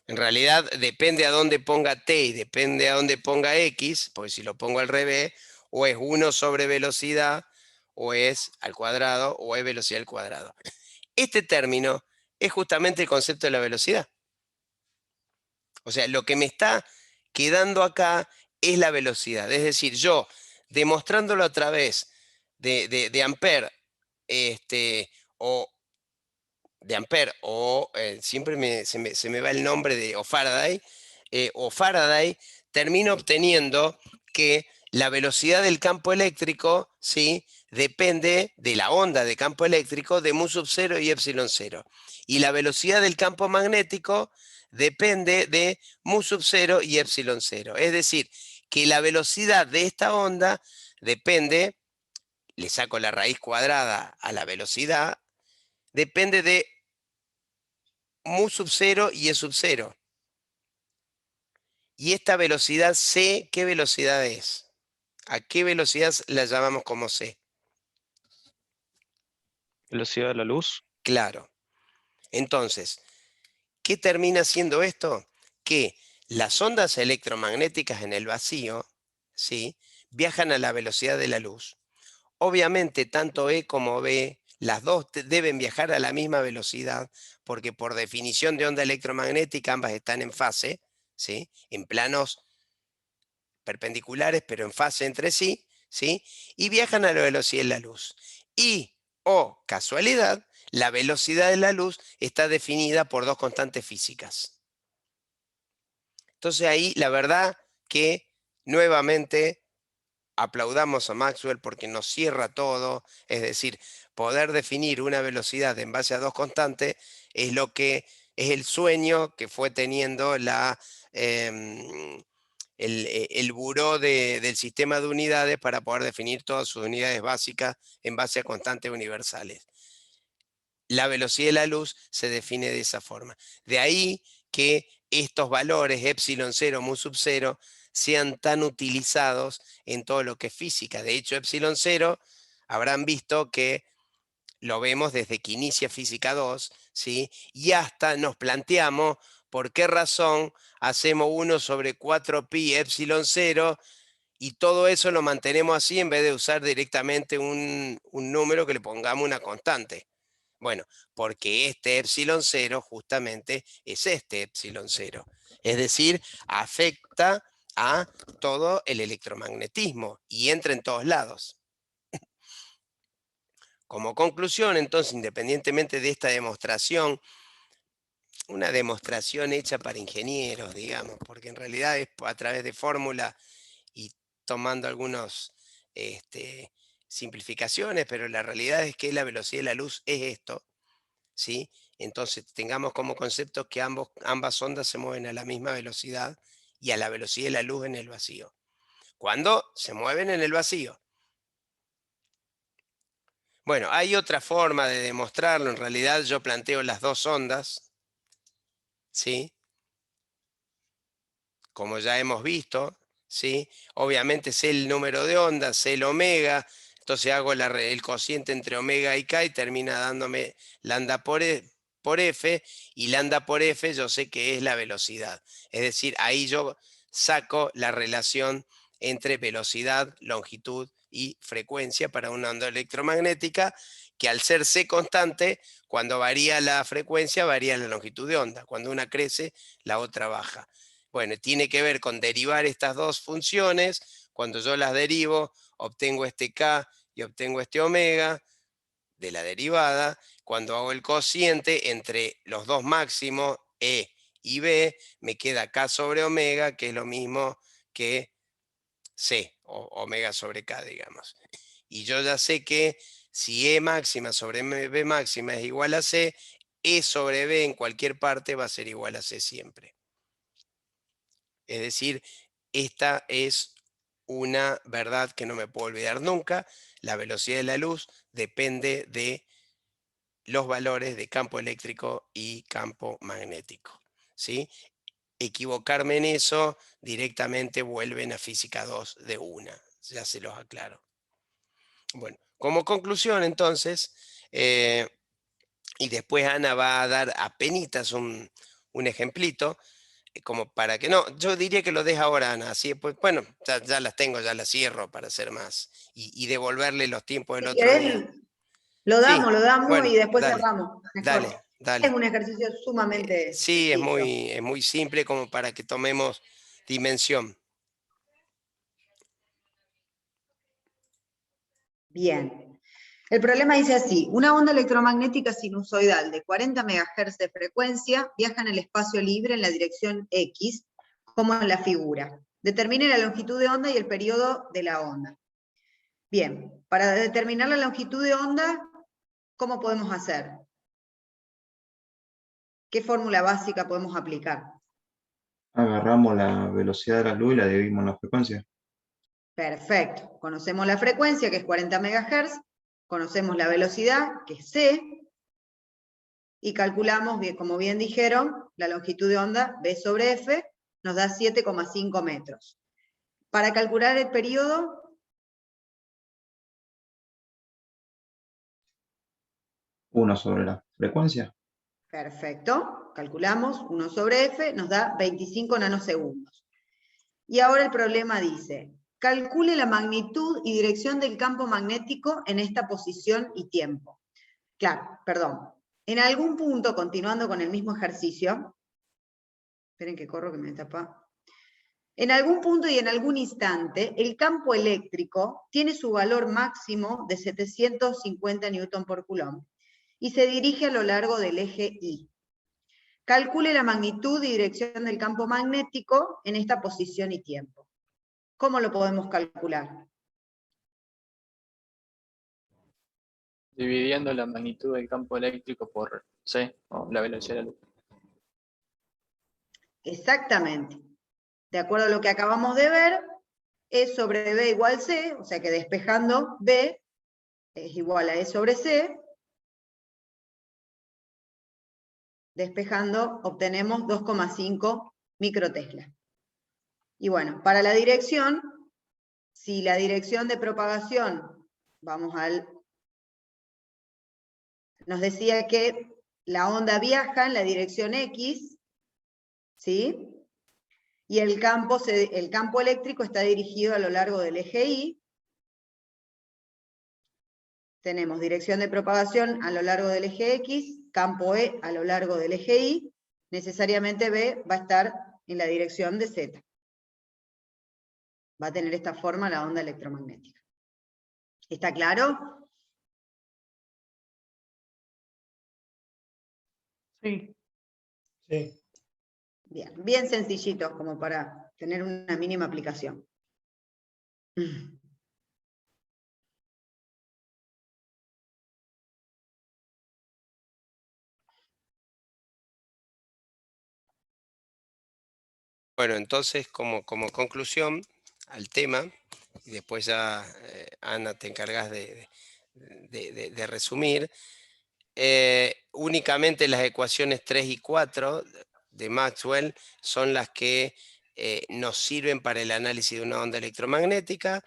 en realidad depende a dónde ponga t y depende a dónde ponga x, porque si lo pongo al revés, o es 1 sobre velocidad, o es al cuadrado, o es velocidad al cuadrado. Este término es justamente el concepto de la velocidad. O sea, lo que me está quedando acá es la velocidad. Es decir, yo demostrándolo a través de Ampère, o de Ampère, o siempre se me va el nombre de o Faraday, termino obteniendo que la velocidad del campo eléctrico, ¿sí?, depende de la onda de campo eléctrico de mu sub 0 y epsilon 0. Y la velocidad del campo magnético depende de mu sub 0 y epsilon 0. Es decir, que la velocidad de esta onda depende, le saco la raíz cuadrada a la velocidad, depende de mu sub 0 y e sub 0. Y esta velocidad c, ¿qué velocidad es? ¿A qué velocidad la llamamos como c?
Velocidad de la luz.
Claro. Entonces, ¿qué termina siendo esto? Que las ondas electromagnéticas en el vacío, ¿sí?, viajan a la velocidad de la luz. Obviamente, tanto E como B, las dos deben viajar a la misma velocidad, porque por definición de onda electromagnética ambas están en fase, ¿sí?, en planos perpendiculares, pero en fase entre sí, ¿sí?, y viajan a la velocidad de la luz. Y, casualidad, la velocidad de la luz está definida por dos constantes físicas. Entonces ahí, la verdad que nuevamente aplaudamos a Maxwell porque nos cierra todo, es decir, poder definir una velocidad en base a dos constantes es lo que es el sueño que fue teniendo el buró del sistema de unidades para poder definir todas sus unidades básicas en base a constantes universales. La velocidad de la luz se define de esa forma. De ahí que estos valores epsilon 0, mu sub 0, sean tan utilizados en todo lo que es física. De hecho, epsilon 0 habrán visto que lo vemos desde que inicia física 2, ¿sí?, y hasta nos planteamos por qué razón hacemos 1 sobre 4pi epsilon 0 y todo eso lo mantenemos así en vez de usar directamente un número que le pongamos una constante. Bueno, porque este epsilon 0 justamente es este epsilon 0. Es decir, afecta a todo el electromagnetismo y entra en todos lados. Como conclusión, entonces, independientemente de esta demostración, una demostración hecha para ingenieros, digamos, porque en realidad es a través de fórmula y tomando algunos simplificaciones, pero la realidad es que la velocidad de la luz es esto, ¿sí? Entonces tengamos como concepto que ambas ondas se mueven a la misma velocidad y a la velocidad de la luz en el vacío. ¿Cuándo? Se mueven en el vacío. Bueno, hay otra forma de demostrarlo. En realidad yo planteo las dos ondas, ¿sí? Como ya hemos visto, ¿sí? Obviamente sé el número de ondas, sé el omega, entonces hago el cociente entre omega y k y termina dándome lambda por F, y lambda por F yo sé que es la velocidad. Es decir, ahí yo saco la relación entre velocidad, longitud y frecuencia para una onda electromagnética, que al ser C constante, cuando varía la frecuencia, varía la longitud de onda. Cuando una crece, la otra baja. Bueno, tiene que ver con derivar estas dos funciones. Cuando yo las derivo, obtengo este K y obtengo este omega de la derivada. Cuando hago el cociente entre los dos máximos, E y B, me queda K sobre omega, que es lo mismo que C, o omega sobre K, digamos. Y yo ya sé que si E máxima sobre B máxima es igual a C, E sobre B en cualquier parte va a ser igual a C siempre. Es decir, esta es una verdad que no me puedo olvidar nunca. La velocidad de la luz depende de los valores de campo eléctrico y campo magnético, ¿sí? Equivocarme en eso, directamente vuelven a física 2 de una. Ya se los aclaro. Bueno, como conclusión entonces, y después Ana va a dar apenitas un ejemplito, como para que no, yo diría que lo deja ahora, Ana, así pues, bueno, ya las tengo, ya las cierro para hacer más y devolverle los tiempos del
Si
otro día.
querés, lo
Sí,
damos
bueno,
y después
dale,
cerramos.
dale,
Mejor. Es
dale.
un ejercicio sumamente
Sí,
sencillo.
es muy simple como para que tomemos dimensión.
Bien. El problema dice así: una onda electromagnética sinusoidal de 40 MHz de frecuencia viaja en el espacio libre en la dirección X, como en la figura. Determine la longitud de onda y el periodo de la onda. Bien, para determinar la longitud de onda, ¿cómo podemos hacer? ¿Qué fórmula básica podemos aplicar?
Agarramos la velocidad de la luz y la dividimos en la frecuencia.
Perfecto. Conocemos la frecuencia, que es 40 MHz, conocemos la velocidad, que es c, y calculamos, como bien dijeron, la longitud de onda, b sobre f, nos da 7,5 metros. Para calcular el periodo,
1 sobre la frecuencia.
perfecto, calculamos 1 sobre f, nos da 25 nanosegundos. Y ahora el problema dice: calcule la magnitud y dirección del campo magnético en esta posición y tiempo. Claro, perdón. En algún punto, continuando con el mismo ejercicio, esperen que corro que me tapa. En algún punto y en algún instante, el campo eléctrico tiene su valor máximo de 750 Newton por Coulomb y se dirige a lo largo del eje Y. Calcule la magnitud y dirección del campo magnético en esta posición y tiempo. ¿Cómo lo podemos calcular?
Dividiendo la magnitud del campo eléctrico por C, o la velocidad de la luz.
Exactamente. De acuerdo a lo que acabamos de ver, E sobre B igual C, o sea que despejando B es igual a E sobre C. Despejando obtenemos 2,5 microtesla. Y bueno, para la dirección, si la dirección de propagación, nos decía que la onda viaja en la dirección X, ¿sí? Y el campo eléctrico está dirigido a lo largo del eje Y. Tenemos dirección de propagación a lo largo del eje X, campo E a lo largo del eje Y, necesariamente B va a estar en la dirección de Z. Va a tener esta forma la onda electromagnética. ¿Está claro?
Sí.
Sí.
Bien, bien sencillitos como para tener una mínima aplicación.
Bueno, entonces, como conclusión al tema, y después ya, Ana, te encargas de resumir, únicamente las ecuaciones 3 y 4 de Maxwell son las que nos sirven para el análisis de una onda electromagnética.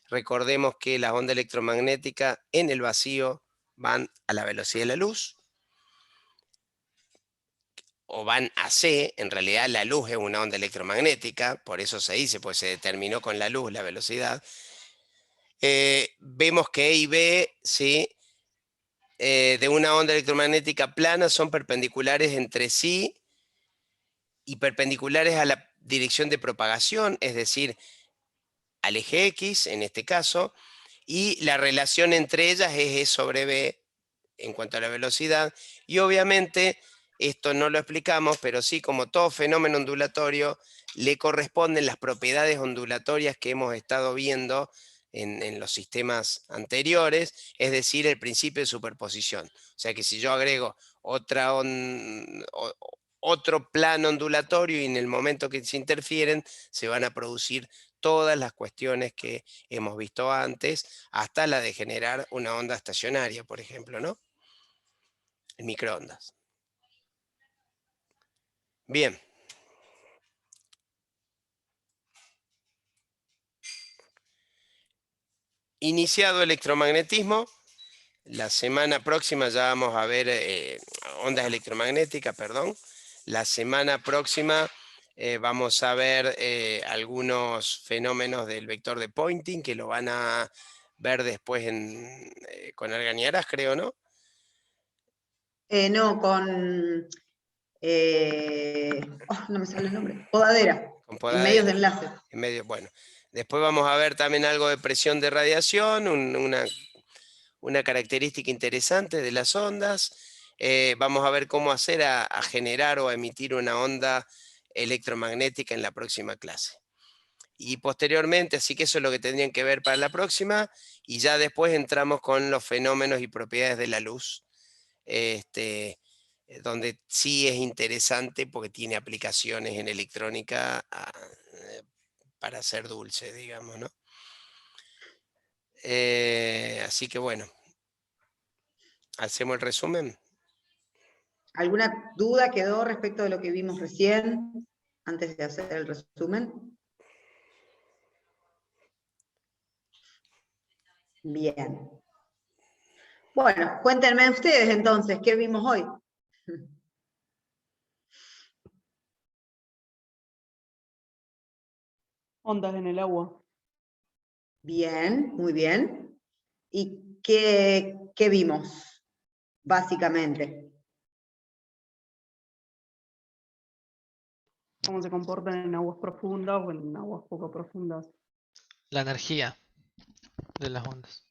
Recordemos que las ondas electromagnéticas en el vacío van a la velocidad de la luz, o van a C. En realidad la luz es una onda electromagnética, por eso se dice, pues se determinó con la luz la velocidad. Vemos que E y B, ¿sí?, de una onda electromagnética plana son perpendiculares entre sí y perpendiculares a la dirección de propagación, es decir, al eje X en este caso, y la relación entre ellas es E sobre B en cuanto a la velocidad. Y obviamente, esto no lo explicamos, pero sí, como todo fenómeno ondulatorio, le corresponden las propiedades ondulatorias que hemos estado viendo en los sistemas anteriores, es decir, el principio de superposición. O sea que si yo agrego otro plano ondulatorio y en el momento que se interfieren, se van a producir todas las cuestiones que hemos visto antes, hasta la de generar una onda estacionaria, por ejemplo, ¿no? En microondas. Bien. Iniciado electromagnetismo, la semana próxima ya vamos a ver ondas electromagnéticas, perdón. La semana próxima vamos a ver algunos fenómenos del vector de Poynting, que lo van a ver después con Arganiaras, creo, ¿no?
No, con... no me sale el nombre. Podadera.
Con
En
podadera.
medios de enlace.
En medio, bueno. Después vamos a ver también algo de presión de radiación, una característica interesante de las ondas. Vamos a ver cómo hacer a generar o a emitir una onda electromagnética en la próxima clase. Y posteriormente, así que eso es lo que tendrían que ver para la próxima, y ya después entramos con los fenómenos y propiedades de la luz, donde sí es interesante porque tiene aplicaciones en electrónica para hacer dulce, digamos, ¿no? Así que bueno, hacemos el resumen.
¿Alguna duda quedó respecto de lo que vimos recién, antes de hacer el resumen? Bien. Bueno, cuéntenme ustedes entonces, ¿qué vimos hoy?
Ondas en el agua.
Bien, muy bien. ¿Y qué vimos, básicamente?
Cómo se comportan en aguas profundas o en aguas poco profundas.
La energía de las ondas.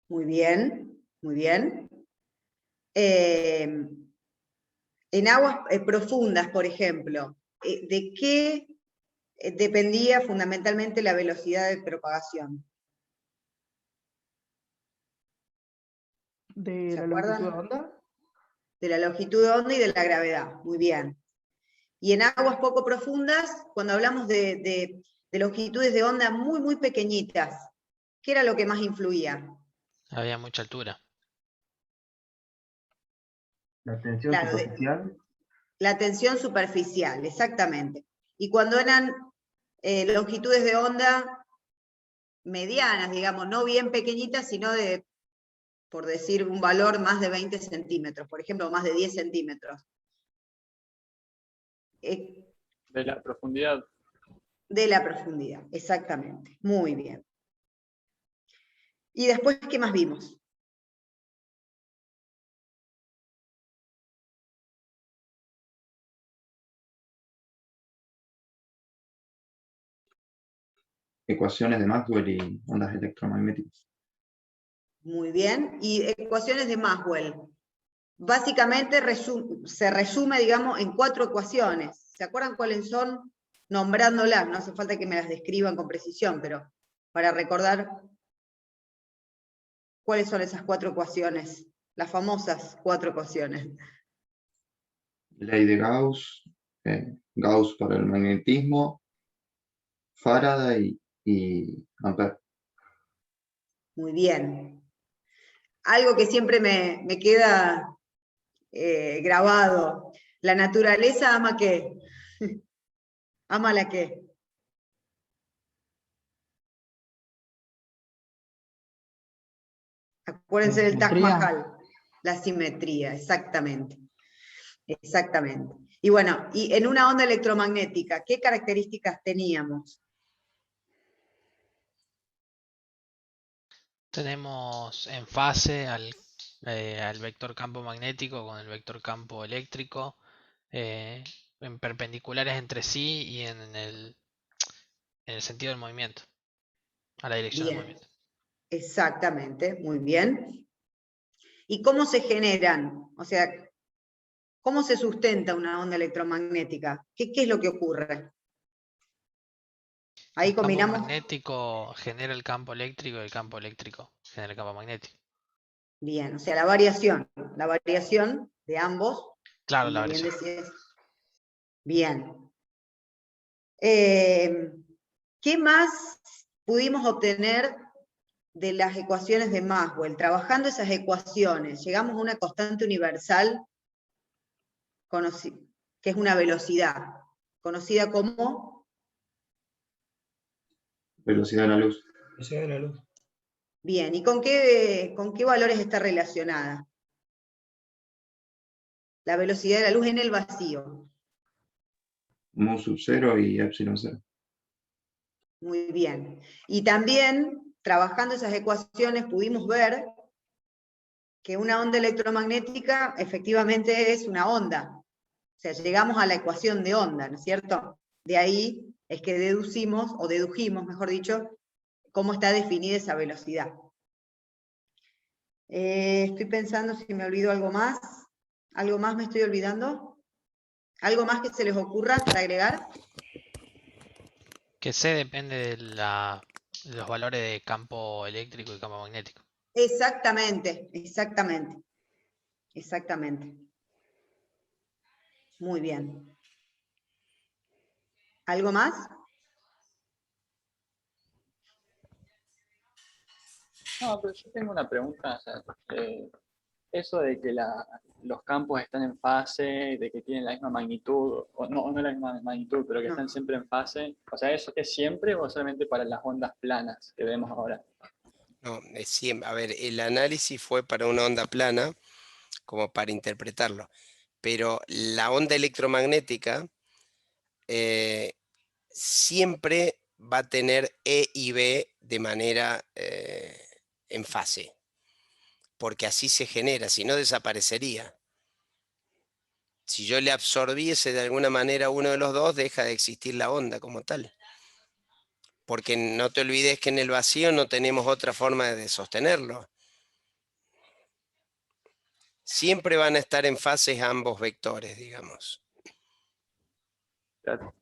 Muy bien, muy bien. En aguas profundas, por ejemplo, ¿de qué dependía fundamentalmente la velocidad de propagación?
¿De
¿Se
la longitud de
acuerdan?
onda?
De la longitud de onda y de la gravedad, muy bien. Y en aguas poco profundas, cuando hablamos de longitudes de onda muy, muy pequeñitas, ¿qué era lo que más influía?
Había mucha altura.
La tensión
Claro,
superficial.
la tensión superficial, exactamente. Y cuando eran longitudes de onda medianas, digamos, no bien pequeñitas, sino de, por decir un valor, más de 20 centímetros, por ejemplo, más de 10 centímetros.
De la profundidad.
De la profundidad, exactamente. Muy bien. Y después, ¿qué más vimos?
Ecuaciones de Maxwell y ondas electromagnéticas.
Muy bien. Y ecuaciones de Maxwell. Básicamente se resume, digamos, en 4 ecuaciones. ¿Se acuerdan cuáles son? Nombrándolas, no hace falta que me las describan con precisión, pero para recordar cuáles son esas 4 ecuaciones, las famosas 4 ecuaciones.
Ley de Gauss, Gauss para el magnetismo, Faraday y Ampere.
Muy bien. Algo que siempre me queda grabado. ¿La naturaleza ama qué? ¿Ama la qué? Acuérdense del Taj
Simetría.
Mahal. La simetría, exactamente. Exactamente. Y bueno, y en una onda electromagnética, ¿qué características teníamos?
Tenemos en fase al vector campo magnético con el vector campo eléctrico, en perpendiculares entre sí y en el sentido del movimiento, a la dirección del
Bien,
movimiento.
exactamente, muy bien. ¿Y cómo se generan? O sea, ¿cómo se sustenta una onda electromagnética? ¿Qué es lo que ocurre? Ahí
El campo
combinamos.
magnético genera el campo eléctrico y el campo eléctrico genera el campo magnético.
Bien, o sea, la variación de ambos,
Claro, la
como bien
variación.
decías. Bien. ¿Qué más pudimos obtener de las ecuaciones de Maxwell? Trabajando esas ecuaciones, llegamos a una constante universal que es una velocidad, conocida como...
Velocidad de la luz.
Velocidad de la luz.
Bien, ¿y con qué valores está relacionada? La velocidad de la luz en el vacío.
Mu sub 0 y epsilon 0.
Muy bien. Y también, trabajando esas ecuaciones, pudimos ver que una onda electromagnética efectivamente es una onda. O sea, llegamos a la ecuación de onda, ¿no es cierto? De ahí es que dedujimos, mejor dicho, cómo está definida esa velocidad. Estoy pensando si me olvido algo más. ¿Algo más me estoy olvidando? ¿Algo más que se les ocurra para agregar?
Que C depende de los valores de campo eléctrico y campo magnético.
Exactamente, exactamente. Exactamente. Muy bien. ¿Algo más?
No, pero yo tengo una pregunta. O sea, eso de que los campos están en fase, de que tienen la misma magnitud, o no la misma magnitud, pero que están siempre en fase, o sea, ¿eso es siempre o solamente para las ondas planas que vemos ahora?
No, es siempre. A ver, el análisis fue para una onda plana, como para interpretarlo, pero la onda electromagnética siempre va a tener E y B de manera en fase, porque así se genera, si no desaparecería. Si yo le absorbiese de alguna manera uno de los dos, deja de existir la onda como tal. Porque no te olvides que en el vacío no tenemos otra forma de sostenerlo. Siempre van a estar en fases ambos vectores, digamos.
Claro.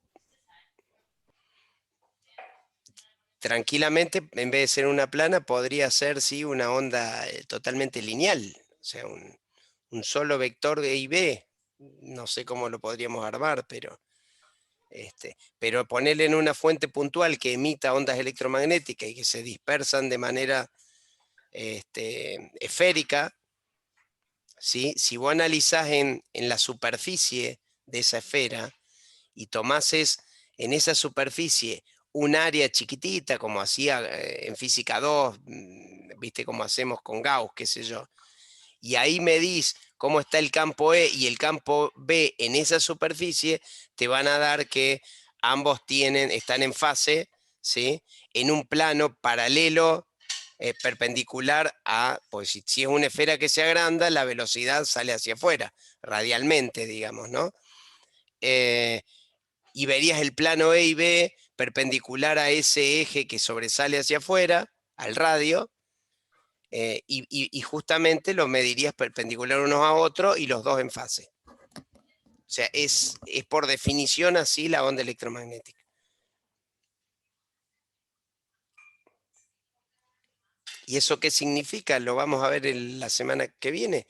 Tranquilamente, en vez de ser una plana, podría ser, sí, una onda totalmente lineal. O sea, un solo vector de I B. No sé cómo lo podríamos armar, pero ponerle en una fuente puntual que emita ondas electromagnéticas y que se dispersan de manera esférica, ¿sí? Si vos analizás en la superficie de esa esfera y tomases en esa superficie un área chiquitita, como hacía en física 2, viste cómo hacemos con Gauss, qué sé yo, y ahí medís cómo está el campo E y el campo B en esa superficie, te van a dar que ambos están en fase, ¿sí? En un plano paralelo, perpendicular a, pues si es una esfera que se agranda, la velocidad sale hacia afuera, radialmente, digamos, ¿no? Y verías el plano E y B perpendicular a ese eje que sobresale hacia afuera, al radio, y justamente los medirías perpendicular unos a otros y los dos en fase. O sea, es por definición así la onda electromagnética. ¿Y eso qué significa? Lo vamos a ver la semana que viene.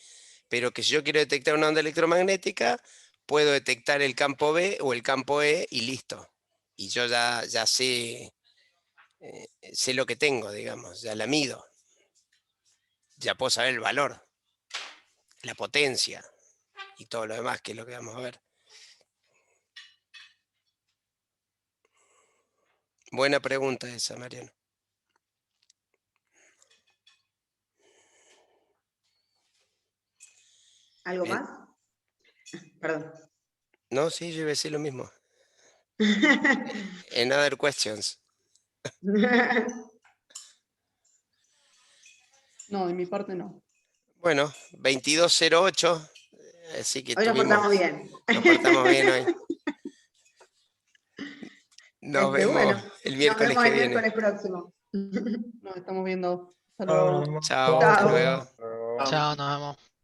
Pero que si yo quiero detectar una onda electromagnética, puedo detectar el campo B o el campo E y listo. Y yo ya sé, sé lo que tengo, digamos, ya la mido. Ya puedo saber el valor, la potencia y todo lo demás, que es lo que vamos a ver. Buena pregunta esa, Mariano.
¿Algo
Bien.
más? Perdón.
No, sí, yo iba a decir lo mismo. Another questions.
No, de mi parte no.
Bueno, 22:08, así que
Hoy nos portamos bien.
nos portamos bien hoy. Nos vemos
Bueno,
el
nos
miércoles
vemos
que
el
viene.
miércoles próximo.
Nos estamos viendo. Hasta luego.
Chao,
Chao.
hasta luego.
Chao, nos vemos.